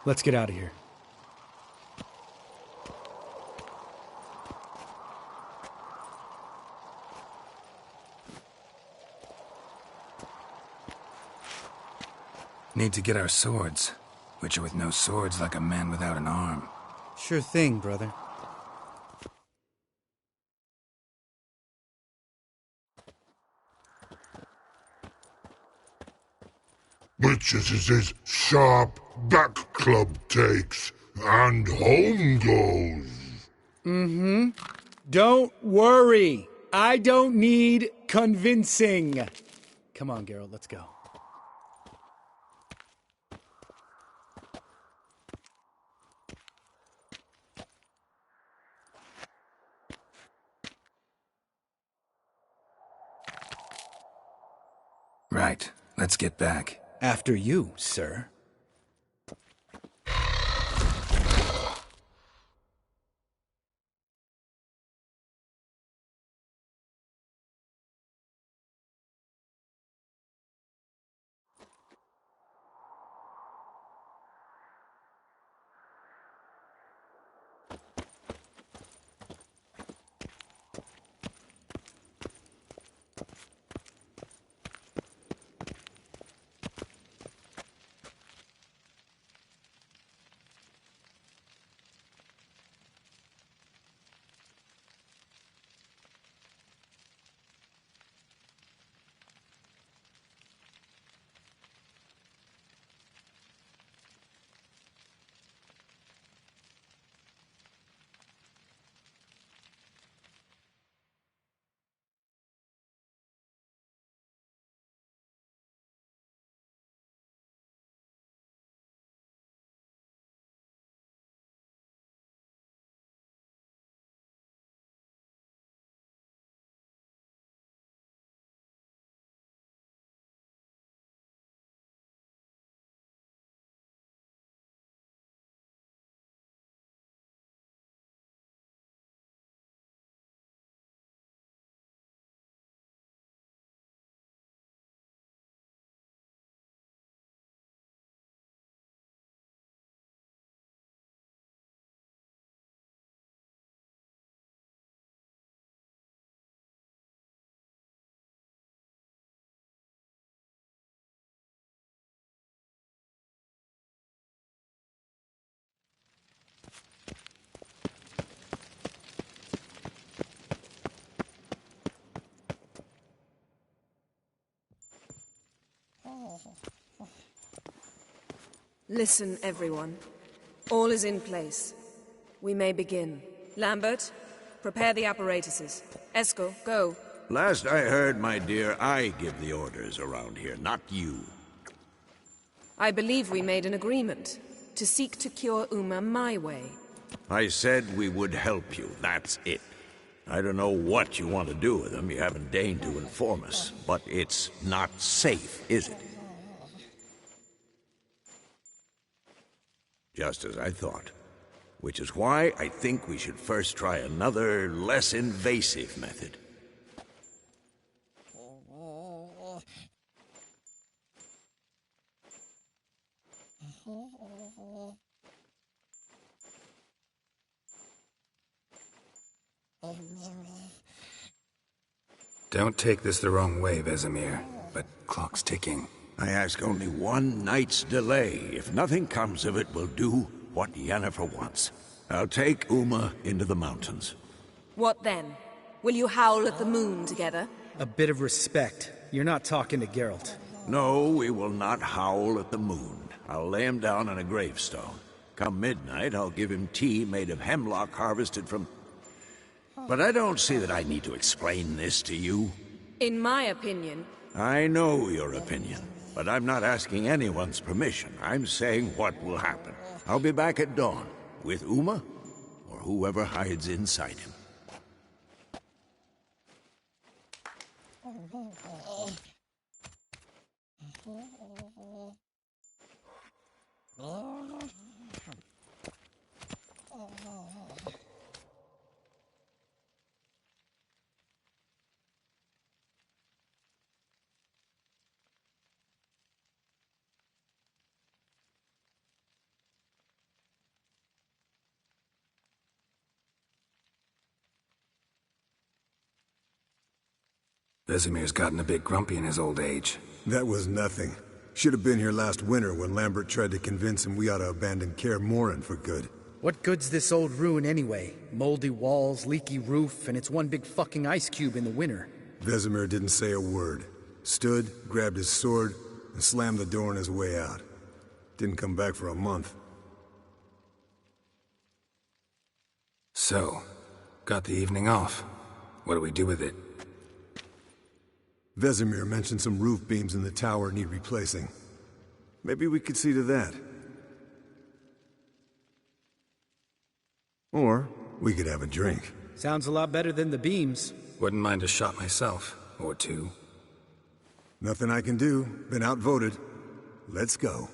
Let's get out of here. Need to get our swords. Witcher with no swords like a man without an arm. Sure thing, brother. Witches is his sharp back club takes, and home goes. Mm-hmm. Don't worry. I don't need convincing. Come on, Geralt, let's go. Right. Let's get back. After you, sir. Listen, everyone. All is in place. We may begin. Lambert, prepare the apparatuses. Eskel, go. Last I heard, my dear, I give the orders around here, not you. I believe we made an agreement to seek to cure Uma my way. I said we would help you, that's it. I don't know what you want to do with them, you haven't deigned to inform us, but it's not safe, is it? Just as I thought. Which is why I think we should first try another, less invasive method. Don't take this the wrong way, Vesemir, but clock's ticking. I ask only one night's delay. If nothing comes of it, we'll do what Yennefer wants. I'll take Uma into the mountains. What then? Will you howl at the moon together? A bit of respect. You're not talking to Geralt. No, we will not howl at the moon. I'll lay him down on a gravestone. Come midnight, I'll give him tea made of hemlock harvested from... But I don't see that I need to explain this to you. In my opinion... I know your opinion, but I'm not asking anyone's permission. I'm saying what will happen. I'll be back at dawn, with Uma, or whoever hides inside him. Vesemir's gotten a bit grumpy in his old age. That was nothing. Should have been here last winter when Lambert tried to convince him we ought to abandon Kaer Morhen for good. What good's this old ruin anyway? Moldy walls, leaky roof, and it's one big fucking ice cube in the winter. Vesemir didn't say a word. Stood, grabbed his sword, and slammed the door on his way out. Didn't come back for a month. So, got the evening off. What do we do with it? Vesemir mentioned some roof beams in the tower need replacing. Maybe we could see to that. Or we could have a drink. Sounds a lot better than the beams. Wouldn't mind a shot myself, or two. Nothing I can do. Been outvoted. Let's go.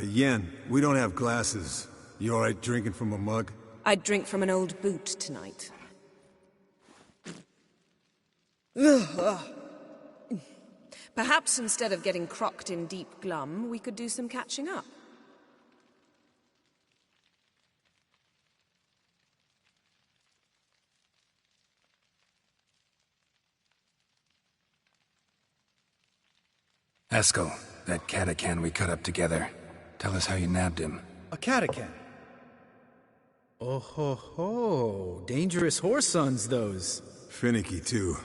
Yen, we don't have glasses. You alright drinking from a mug? I'd drink from an old boot tonight. Perhaps instead of getting crocked in deep glum, we could do some catching up. Eskel, that catacan we cut up together. Tell us how you nabbed him. A catacan? Oh ho ho, dangerous horse sons those. Finicky too.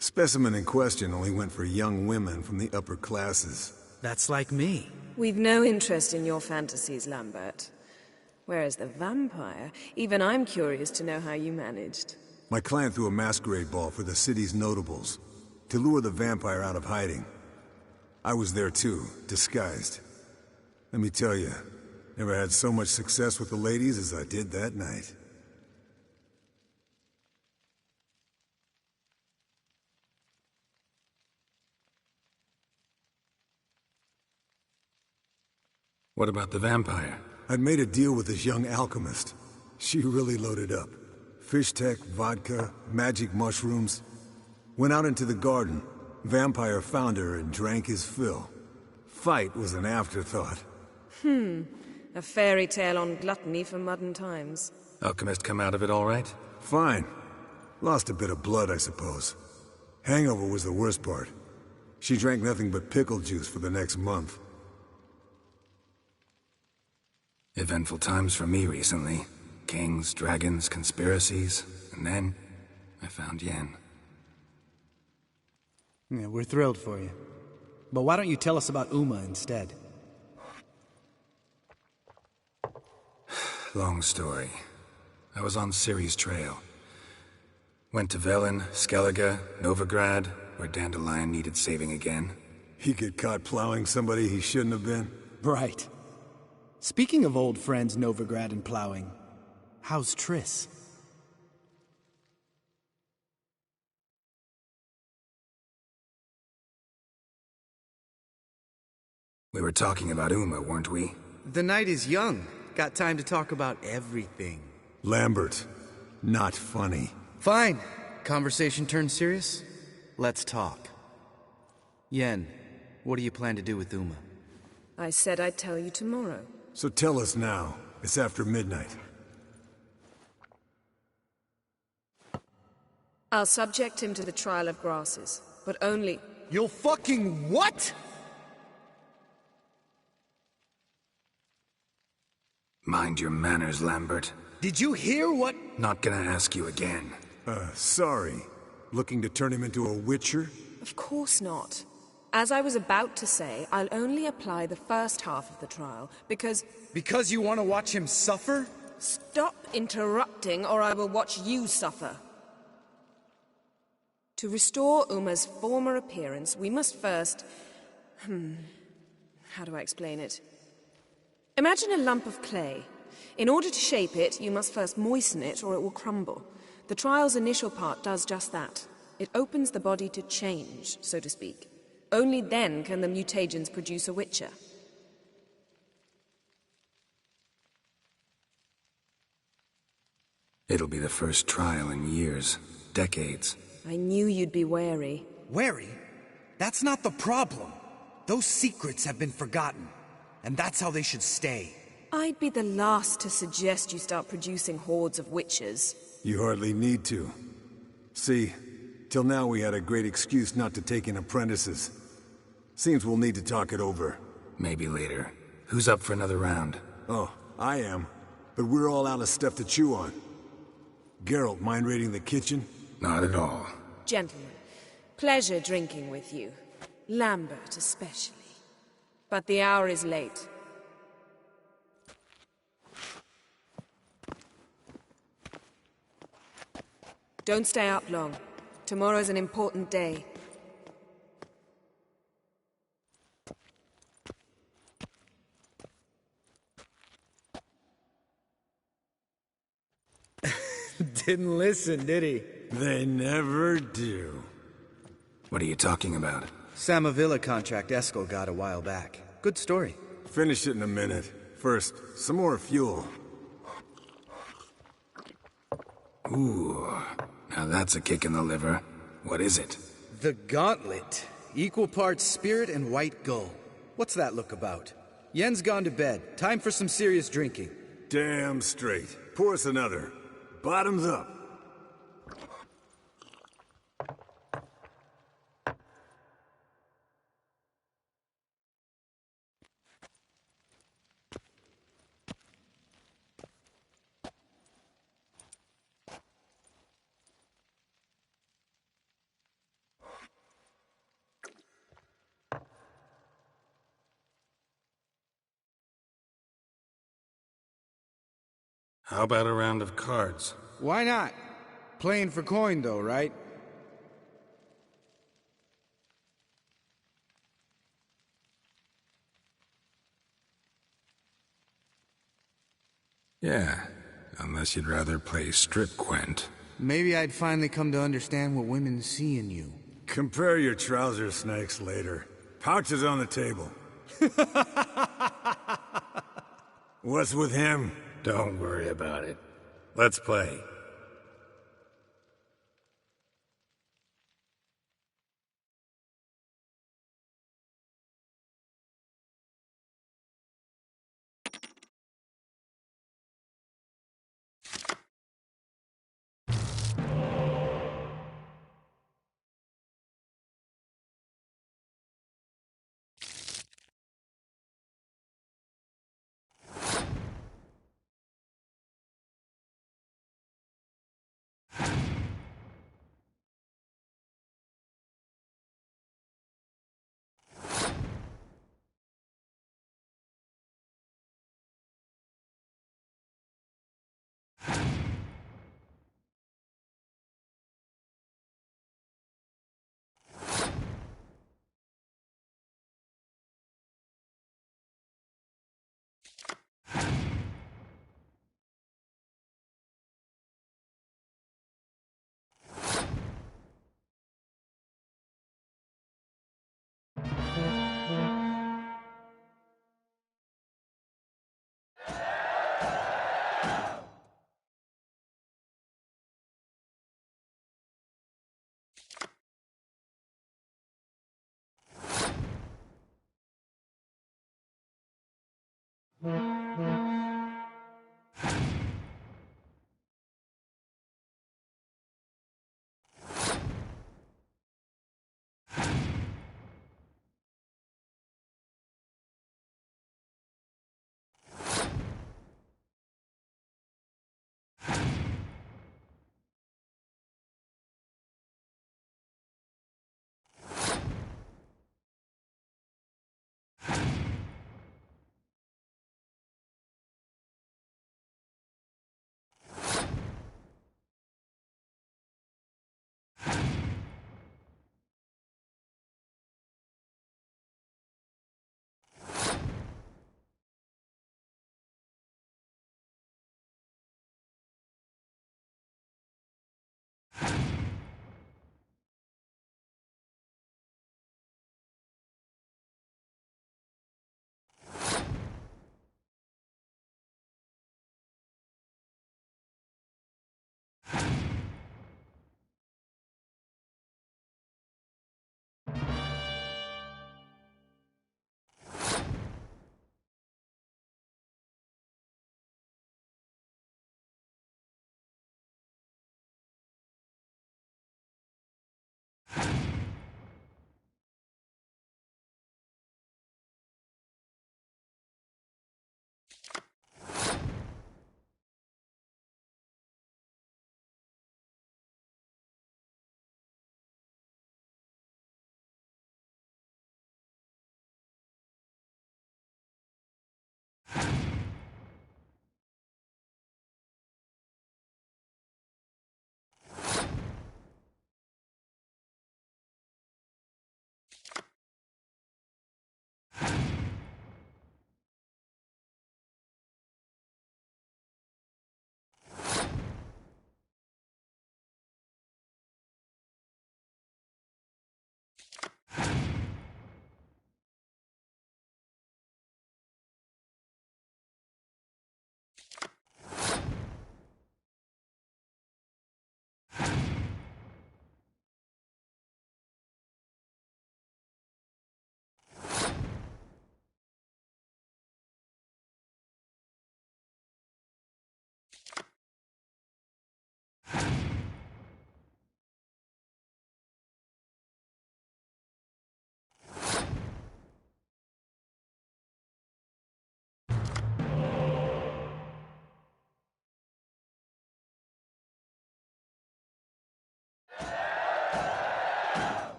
Specimen in question only went for young women from the upper classes. That's like me. We've no interest in your fantasies, Lambert. Whereas the vampire, even I'm curious to know how you managed. My client threw a masquerade ball for the city's notables, to lure the vampire out of hiding. I was there too, disguised. Let me tell you, never had so much success with the ladies as I did that night. What about the vampire? I'd made a deal with this young alchemist. She really loaded up. Fish tech, vodka, magic mushrooms. Went out into the garden. Vampire found her and drank his fill. Fight was an afterthought. A fairy tale on gluttony for modern times. Alchemist come out of it all right? Fine. Lost a bit of blood, I suppose. Hangover was the worst part. She drank nothing but pickle juice for the next month. Eventful times for me recently. Kings, dragons, conspiracies, and then I found Yen. Yeah, we're thrilled for you. But why don't you tell us about Uma instead? Long story. I was on Ciri's trail. Went to Velen, Skellige, Novigrad, where Dandelion needed saving again. He get caught plowing somebody he shouldn't have been? Right. Speaking of old friends Novigrad and plowing, how's Triss? We were talking about Uma, weren't we? The night is young. Got time to talk about everything. Lambert. Not funny. Fine. Conversation turned serious? Let's talk. Yen, what do you plan to do with Uma? I said I'd tell you tomorrow. So tell us now. It's after midnight. I'll subject him to the trial of grasses, but only... You'll fucking what? Mind your manners, Lambert. Did you hear what? Not gonna ask you again. Sorry. Looking to turn him into a witcher? Of course not. As I was about to say, I'll only apply the first half of the trial, because... Because you want to watch him suffer? Stop interrupting, or I will watch you suffer. To restore Uma's former appearance, we must first... How do I explain it? Imagine a lump of clay. In order to shape it, you must first moisten it, or it will crumble. The trial's initial part does just that. It opens the body to change, so to speak. Only then can the mutagens produce a witcher. It'll be the first trial in years. Decades. I knew you'd be wary. Wary? That's not the problem. Those secrets have been forgotten. And that's how they should stay. I'd be the last to suggest you start producing hordes of witches. You hardly need to. See, till now we had a great excuse not to take in apprentices. Seems we'll need to talk it over. Maybe later. Who's up for another round? Oh, I am. But we're all out of stuff to chew on. Geralt, mind raiding the kitchen? Not at all. Gentlemen, pleasure drinking with you. Lambert especially. But the hour is late. Don't stay up long. Tomorrow's an important day. Didn't listen, did he? They never do. What are you talking about? Samavilla contract Eskel got a while back. Good story. Finish it in a minute. First, some more fuel. Ooh, now that's a kick in the liver. What is it? The Gauntlet. Equal parts spirit and white gull. What's that look about? Yen's gone to bed. Time for some serious drinking. Damn straight. Pour us another. Bottoms up. How about a round of cards? Why not? Playing for coin, though, right? Yeah, unless you'd rather play strip Quent. Maybe I'd finally come to understand what women see in you. Compare your trouser snakes later. Pouch is on the table. What's with him? Don't worry about it. Let's play.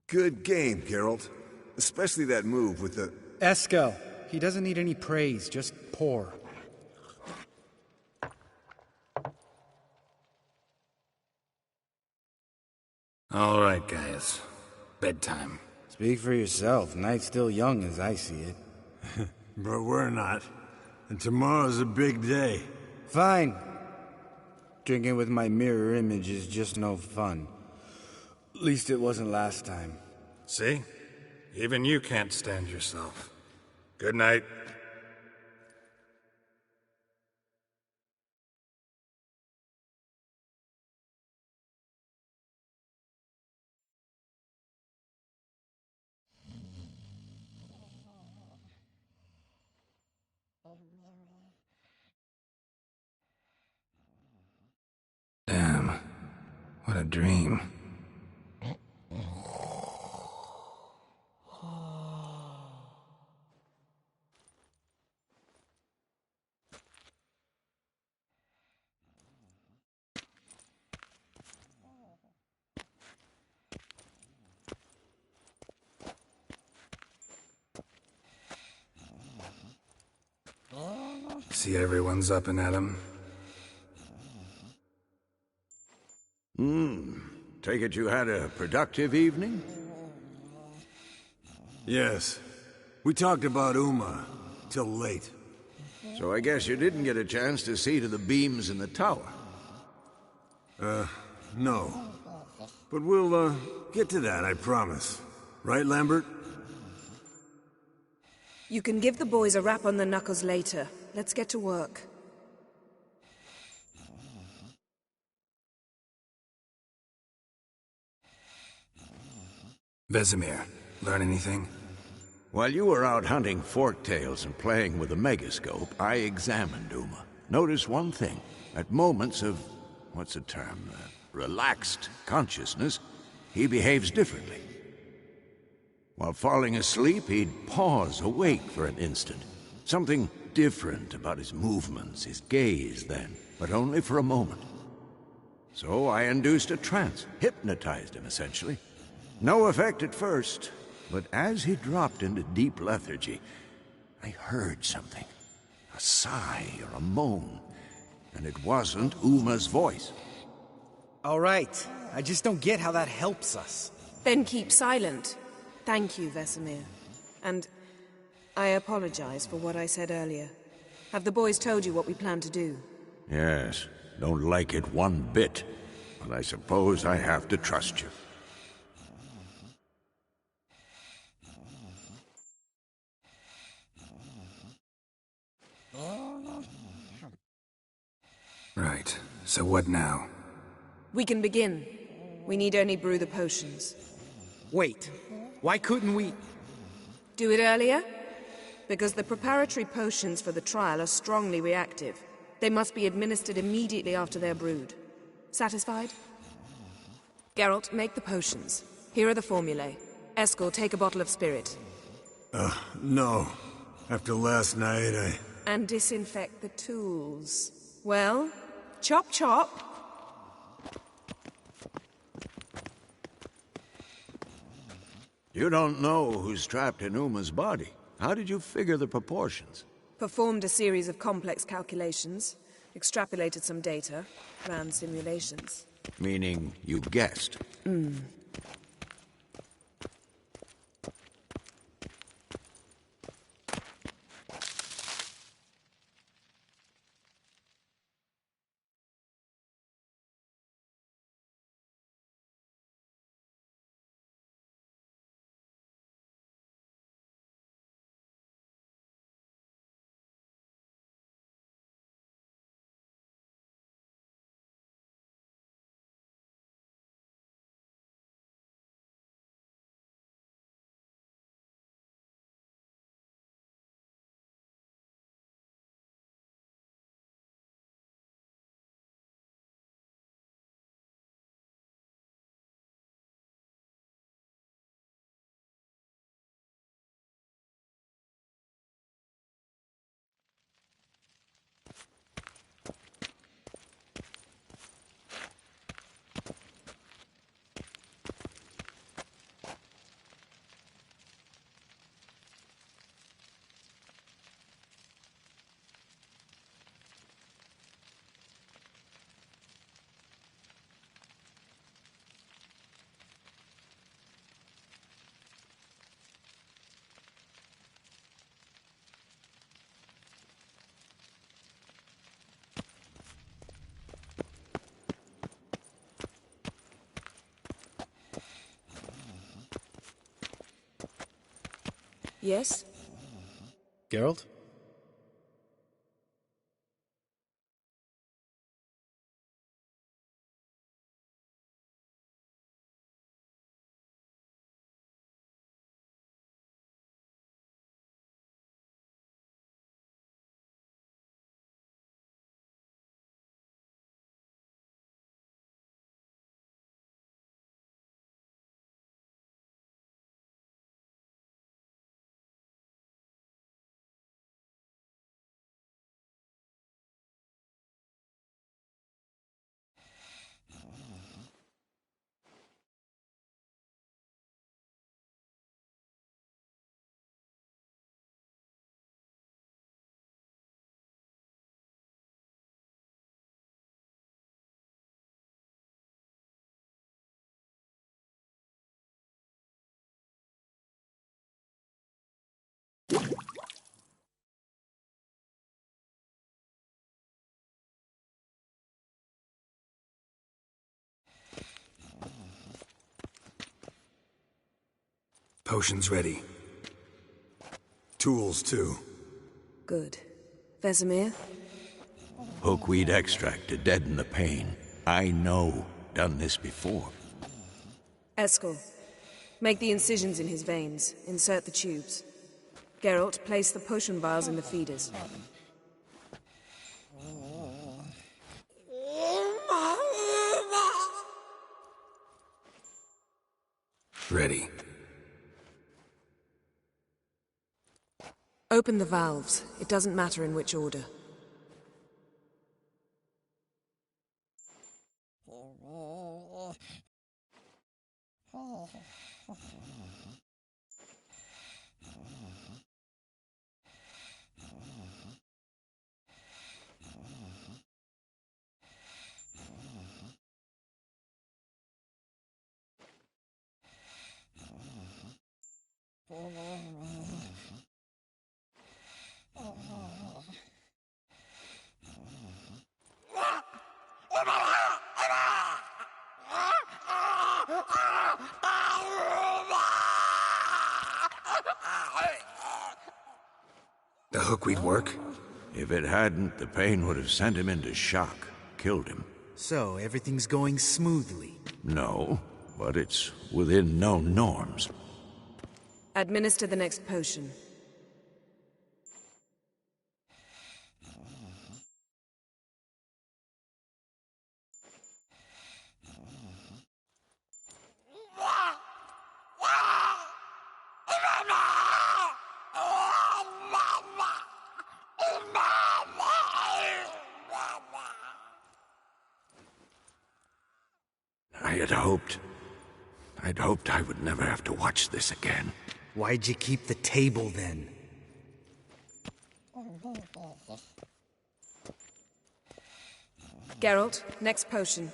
Good game, Geralt. Especially that move with the... Eskel. He doesn't need any praise, just pour. All right, guys. Bedtime. Speak for yourself. Night's still young as I see it. But we're not. And tomorrow's a big day. Fine. Drinking with my mirror image is just no fun. At least it wasn't last time. See? Even you can't stand yourself. Good night. Damn. What a dream. See everyone's up and at 'em. Take it you had a productive evening? Yes. We talked about Uma till late. So I guess you didn't get a chance to see to the beams in the tower. No. But we'll, get to that, I promise. Right, Lambert? You can give the boys a rap on the knuckles later. Let's get to work. Vesemir, learn anything? While you were out hunting forktails and playing with the megascope, I examined Uma. Notice one thing. At moments of, what's the term, relaxed consciousness, he behaves differently. While falling asleep, he'd pause awake for an instant. Something different about his movements, his gaze then, but only for a moment. So I induced a trance, hypnotized him essentially. No effect at first, but as he dropped into deep lethargy, I heard something. A sigh or a moan, and it wasn't Uma's voice. All right. I just don't get how that helps us. Then keep silent. Thank you, Vesemir. And I apologize for what I said earlier. Have the boys told you what we plan to do? Yes, don't like it one bit, but I suppose I have to trust you. Right. So what now? We can begin. We need only brew the potions. Wait. Why couldn't we... Do it earlier? Because the preparatory potions for the trial are strongly reactive. They must be administered immediately after they're brewed. Satisfied? Geralt, make the potions. Here are the formulae. Eskel, take a bottle of spirit. No. After last night, And disinfect the tools. Well, chop chop. You don't know who's trapped in Uma's body. How did you figure the proportions? Performed a series of complex calculations. Extrapolated some data. Ran simulations. Meaning you guessed. Yes? Geralt? Potions ready. Tools, too. Good. Vesemir? Hookweed extract to deaden the pain. I know. Done this before. Eskel, make the incisions in his veins. Insert the tubes. Geralt, place the potion vials in the feeders. Ready. Open the valves. It doesn't matter in which order. The hookweed work? If it hadn't, the pain would have sent him into shock. Killed him. So, everything's going smoothly. No, but it's within known norms. Administer the next potion. I'd hoped I would never have to watch this again. Why'd you keep the table, then? Geralt, next potion.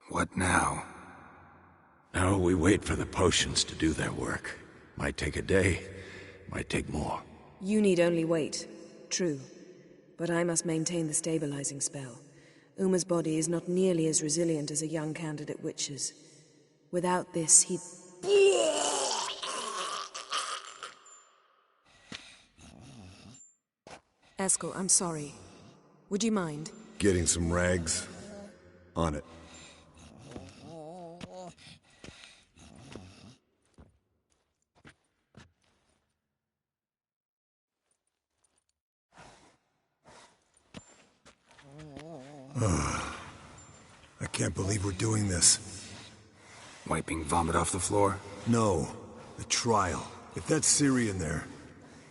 What now? Now we wait for the potions to do their work. Might take a day, might take more. You need only wait. True. But I must maintain the stabilizing spell. Uma's body is not nearly as resilient as a young candidate witch's. Without this, he'd... Eskel, I'm sorry. Would you mind? Getting some rags? On it. I can't believe we're doing this. Wiping vomit off the floor? No. The trial. If that's Ciri in there,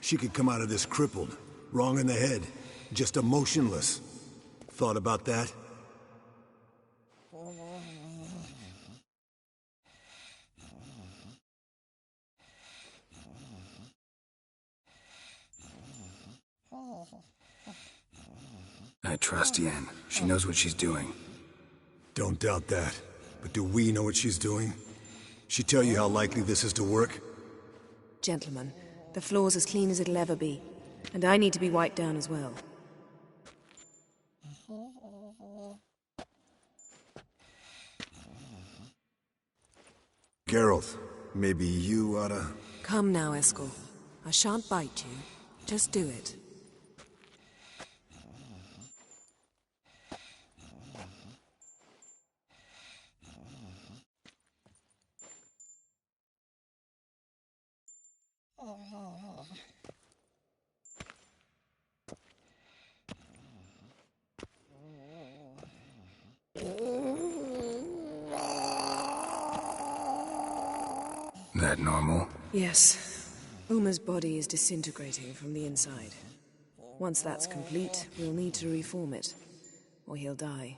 she could come out of this crippled, wrong in the head, just emotionless. Thought about that? I trust Yen. She knows what she's doing. Don't doubt that. But do we know what she's doing? She tell you how likely this is to work? Gentlemen, the floor's as clean as it'll ever be. And I need to be wiped down as well. Geralt, maybe you oughta... Come now, Eskel. I shan't bite you. Just do it. That normal? Yes. Uma's body is disintegrating from the inside. Once that's complete, we'll need to reform it, or he'll die.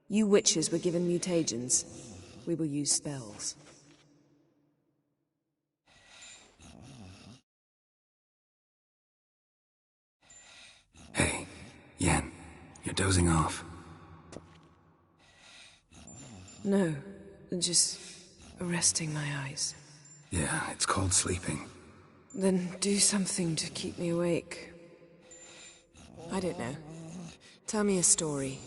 You witches were given mutagens. We will use spells. Hey, Yen, you're dozing off. No, just resting my eyes. Yeah, it's called sleeping. Then do something to keep me awake. I don't know. Tell me a story.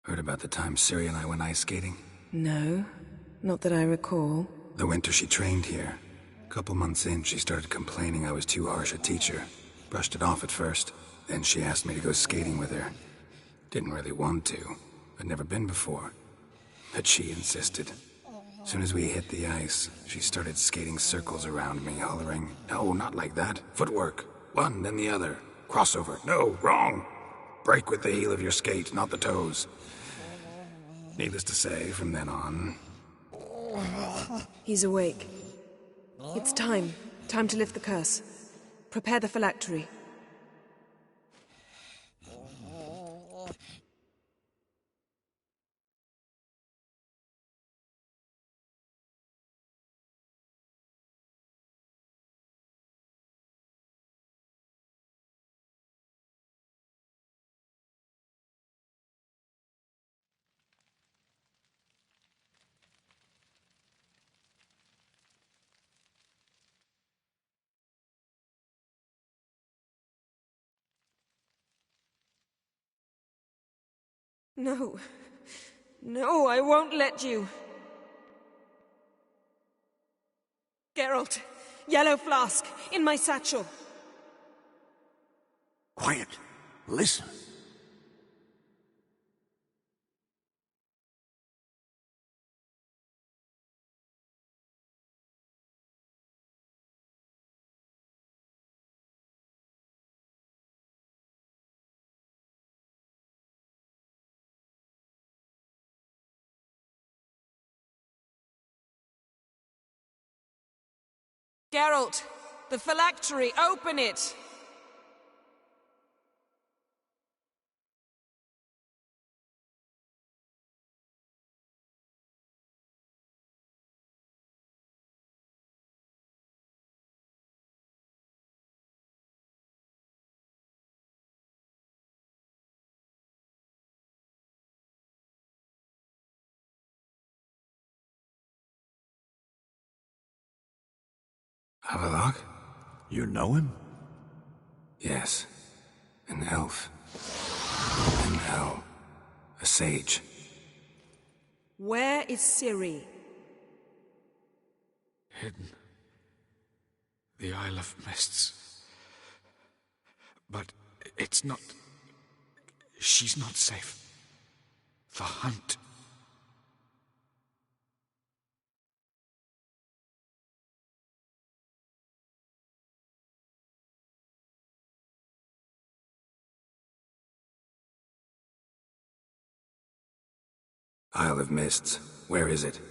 Heard about the time Ciri and I went ice skating? No, not that I recall. The winter she trained here. Couple months in, she started complaining I was too harsh a teacher. Brushed it off at first. Then she asked me to go skating with her. Didn't really want to. I'd never been before. But she insisted. Soon as we hit the ice, she started skating circles around me, hollering, "No, not like that. Footwork. One, then the other. Crossover. No, wrong. Break with the heel of your skate, not the toes." Needless to say, from then on... He's awake. It's time. Time to lift the curse. Prepare the phylactery. No. No, I won't let you. Geralt, yellow flask, in my satchel. Quiet. Listen. Geralt, the phylactery, open it! Havelock? You know him? Yes. An elf. An elf. A sage. Where is Ciri? Hidden. The Isle of Mists. But it's not... She's not safe. The hunt. Isle of Mists. Where is it?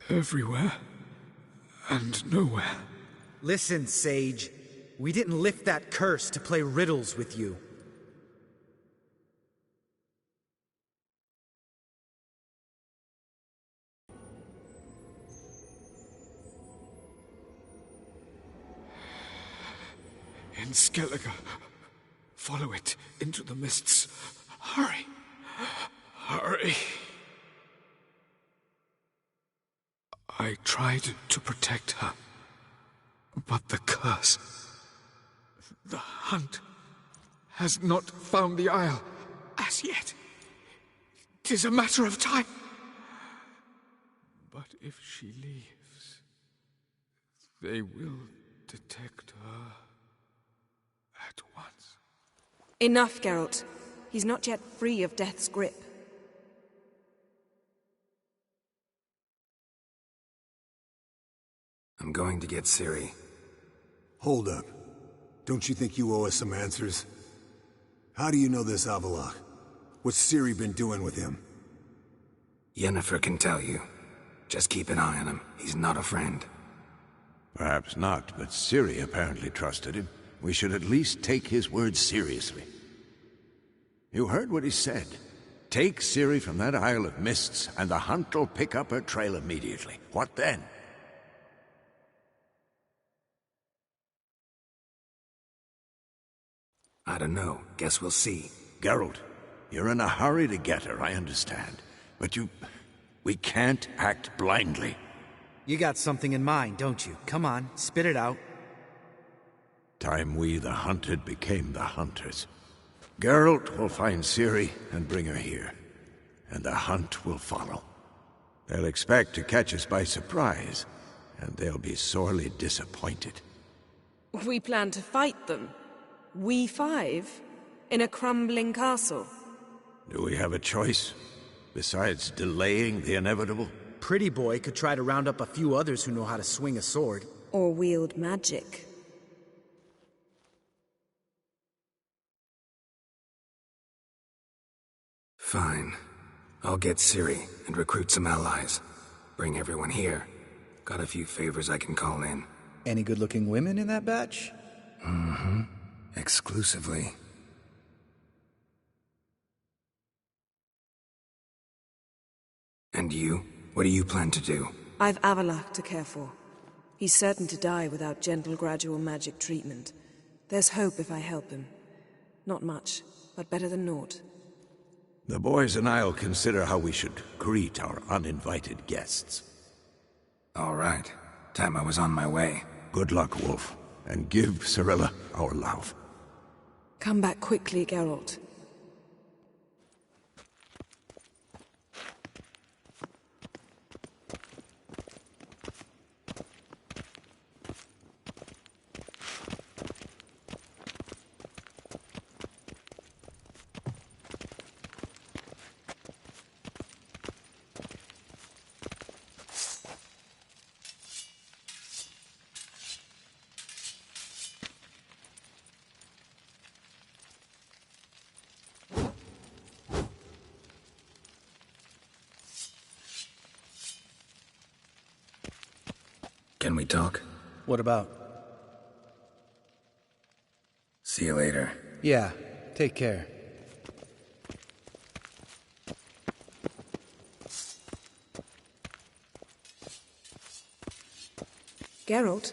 Everywhere. And nowhere. Listen, Sage. We didn't lift that curse to play riddles with you. In Skellige. Follow it into the mists. Hurry. Hurry. I tried to protect her. But the curse... The hunt has not found the Isle as yet. 'Tis a matter of time. But if she leaves, they will detect her at once. Enough, Geralt. He's not yet free of death's grip. I'm going to get Ciri. Hold up. Don't you think you owe us some answers? How do you know this Avallac'h? What's Ciri been doing with him? Yennefer can tell you. Just keep an eye on him. He's not a friend. Perhaps not, but Ciri apparently trusted him. We should at least take his words seriously. You heard what he said. Take Ciri from that Isle of Mists, and the hunt will pick up her trail immediately. What then? I don't know. Guess we'll see. Geralt, you're in a hurry to get her, I understand. But we can't act blindly. You got something in mind, don't you? Come on, spit it out. Time we, the hunted, became the hunters. Geralt will find Ciri and bring her here. And the hunt will follow. They'll expect to catch us by surprise, and they'll be sorely disappointed. We plan to fight them. We five? In a crumbling castle? Do we have a choice? Besides delaying the inevitable? Pretty Boy could try to round up a few others who know how to swing a sword. Or wield magic. Fine. I'll get Ciri and recruit some allies. Bring everyone here. Got a few favors I can call in. Any good-looking women in that batch? Mm-hmm. Exclusively. And you? What do you plan to do? I've Avallac'h to care for. He's certain to die without gentle, gradual magic treatment. There's hope if I help him. Not much, but better than naught. The boys and I'll consider how we should greet our uninvited guests. All right. Time I was on my way. Good luck, Wolf. And give Cirilla our love. Come back quickly, Geralt. Can we talk? What about? See you later. Yeah, take care. Geralt?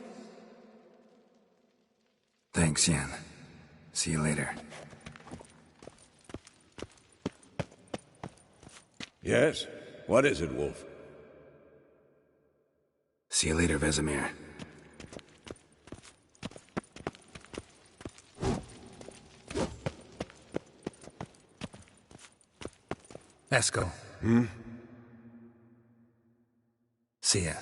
Thanks, Yen. See you later. Yes? What is it, Wolf? See you later, Vesemir. Esco. See ya.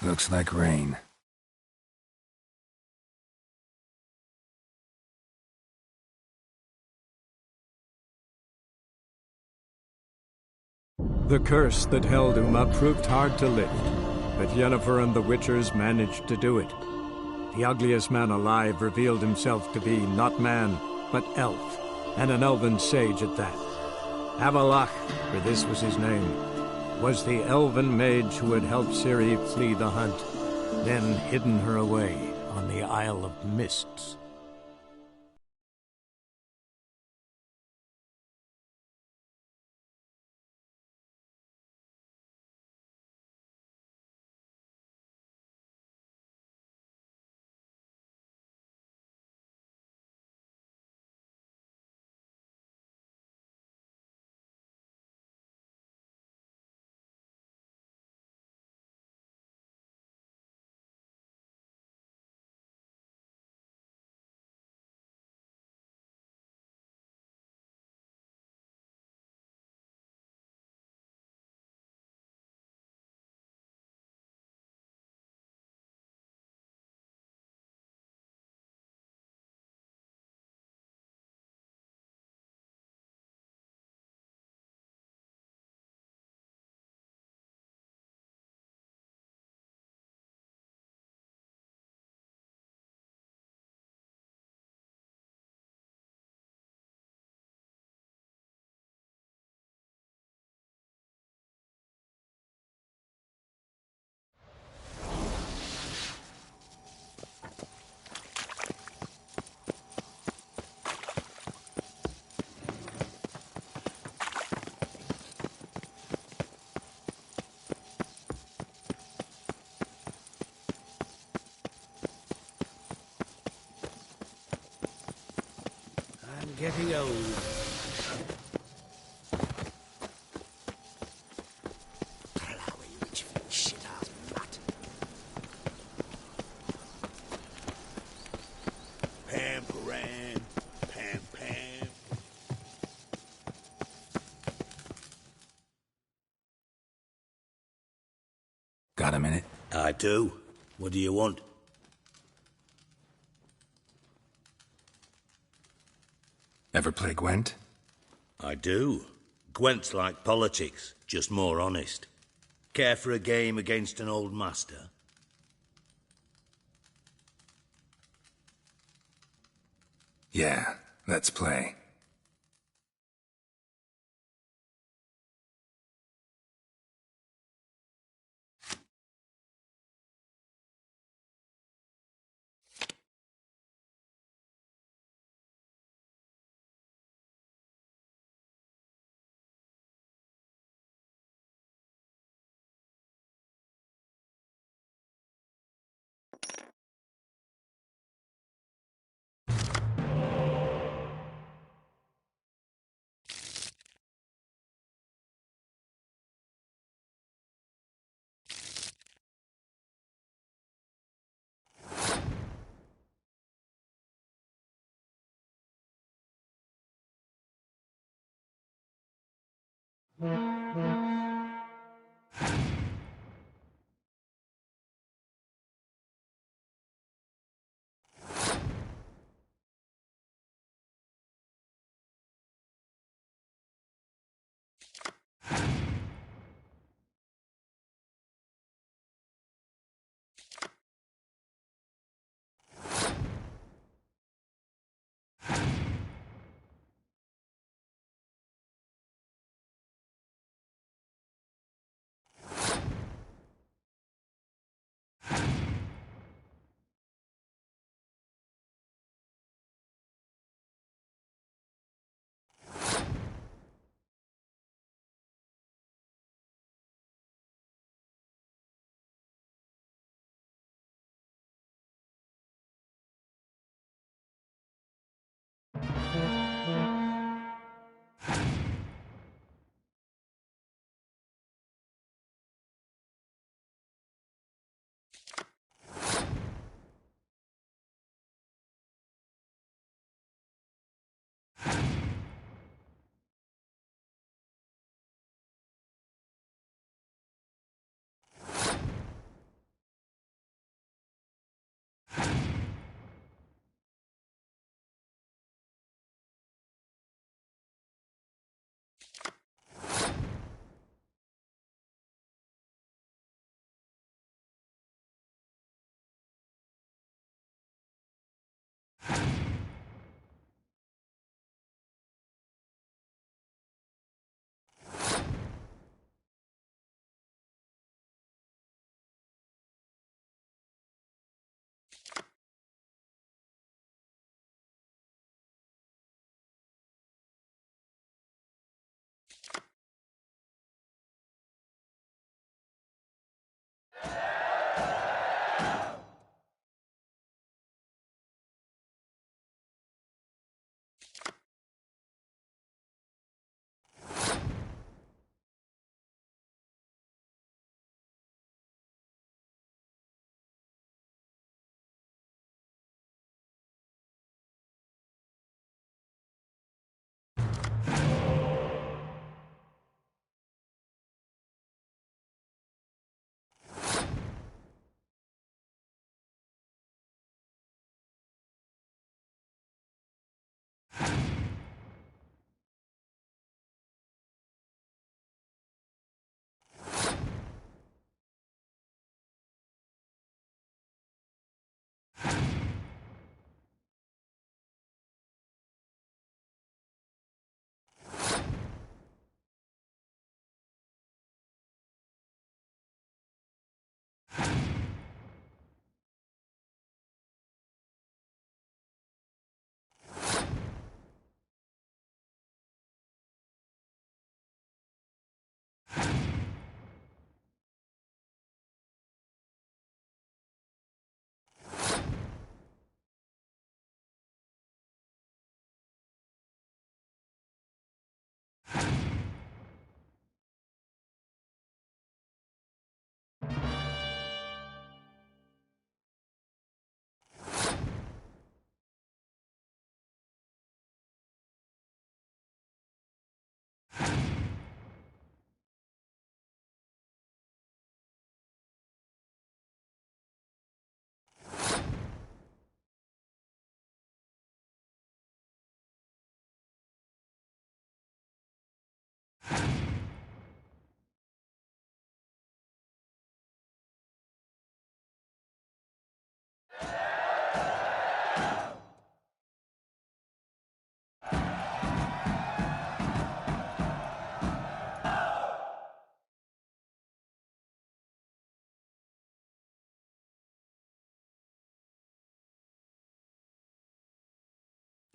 Looks like rain. The curse that held Uma proved hard to lift, but Yennefer and the Witchers managed to do it. The ugliest man alive revealed himself to be not man, but elf, and an elven sage at that. Avalach, for this was his name, was the elven mage who had helped Ciri flee the hunt, then hidden her away on the Isle of Mists. Getting old. Pam, Paran, Pam, Pam. Got a minute? I do. What do you want? Ever play Gwent? I do. Gwent's like politics, just more honest. Care for a game against an old master? Yeah, let's play.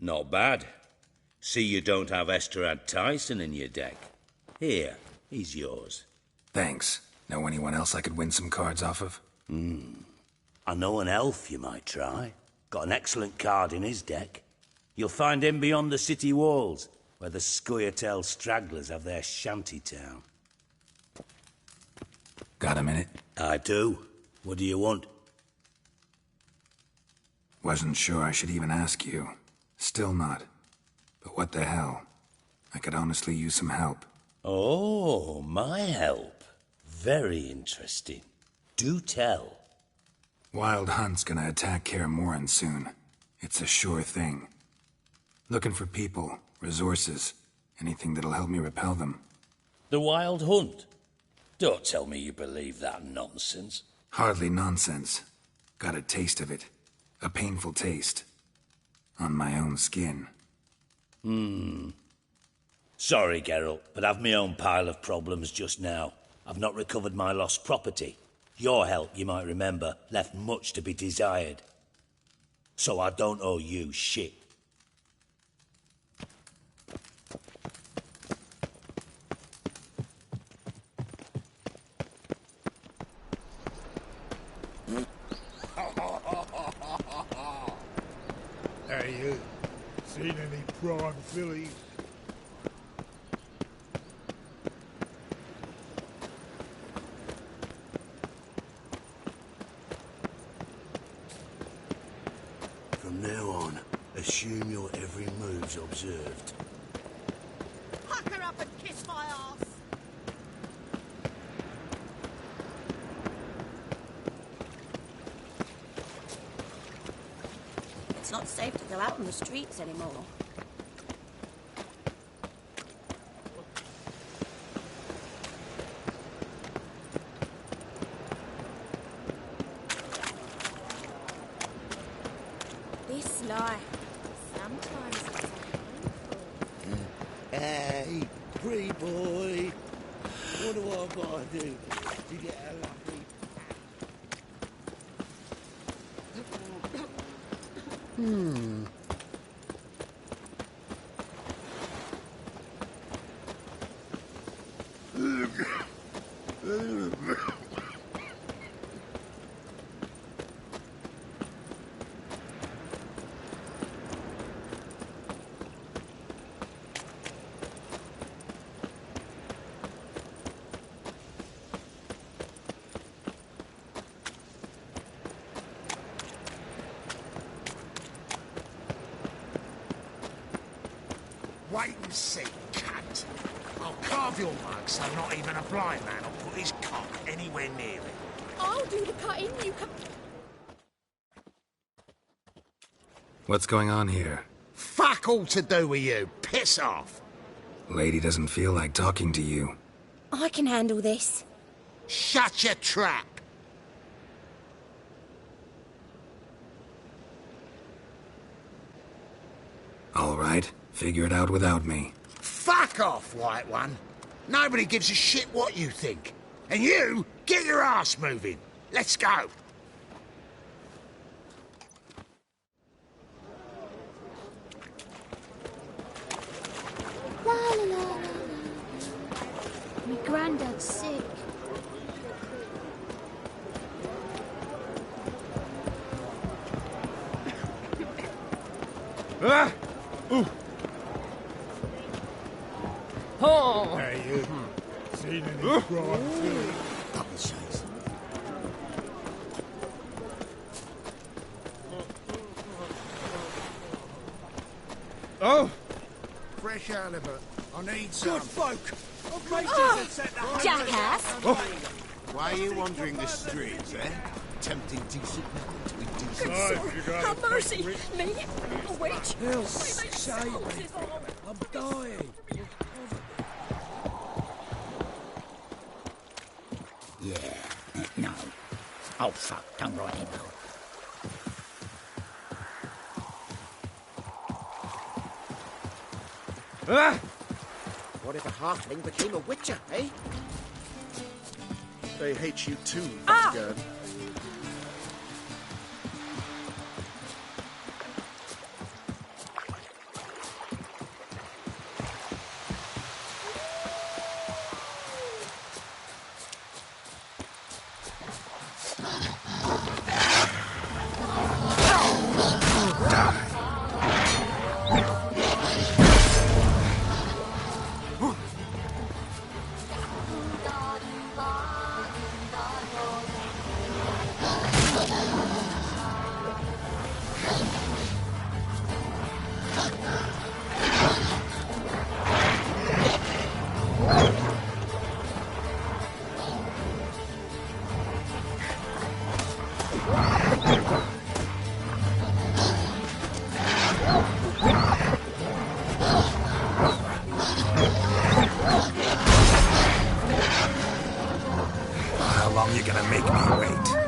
Not bad. See you don't have Esterad Tyson in your deck. Here, he's yours. Thanks. Know anyone else I could win some cards off of? I know an elf you might try. Got an excellent card in his deck. You'll find him beyond the city walls, where the Scoia'tael stragglers have their shanty town. Got a minute? I do. What do you want? Wasn't sure I should even ask you. Still not. But what the hell? I could honestly use some help. Oh, my help. Very interesting. Do tell. Wild Hunt's gonna attack Kaer Morhen soon. It's a sure thing. Looking for people, resources, anything that'll help me repel them. The Wild Hunt? Don't tell me you believe that nonsense. Hardly nonsense. Got a taste of it. A painful taste. On my own skin. Sorry, Geralt, but I've my own pile of problems just now. I've not recovered my lost property. Your help, you might remember, left much to be desired. So I don't owe you shit. Hey, seen any prime fillies? From now on, assume your every move's observed. Huck her up and kiss my ass! It's not safe to go out on the streets anymore. This life, sometimes it's a handful. Hey, pretty boy. What do I gotta do to get a lucky Wait and see, cunt. I'll carve your mug so not even a blind man will put his cock anywhere near it. I'll do the cutting, you can... What's going on here? Fuck all to do with you. Piss off. Lady doesn't feel like talking to you. I can handle this. Shut your trap. All right, figure it out without me. Fuck off, White One. Nobody gives a shit what you think. And you, get your ass moving. Let's go. La la la la la. My granddad's sick. Ah! Ooh. Oh! Hey, you. Seen any crime film? Double shots. Oh! Fresh halibut. I need some. Good folk. Jackass! Why are you wandering the streets, eh? Tempting decent people to be decent. Have mercy! Me? A witch? Help! Save me! I'm dying! Yeah, no. Oh, fuck, don't write him out. Ah! What if a halfling became a witcher, eh? They hate you too, Ah! girl. How long you gonna make me wait?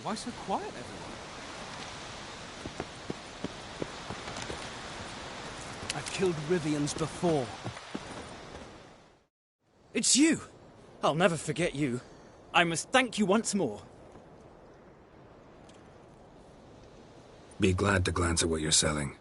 Why so quiet, everyone? I've killed Rivians before. It's you! I'll never forget you. I must thank you once more. Be glad to glance at what you're selling.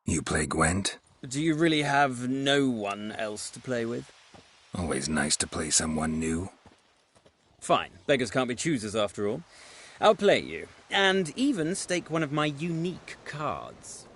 You play Gwent? Do you really have no one else to play with? Always nice to play someone new. Fine. Beggars can't be choosers after all. I'll play you, and even stake one of my unique cards.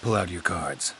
Pull out your cards.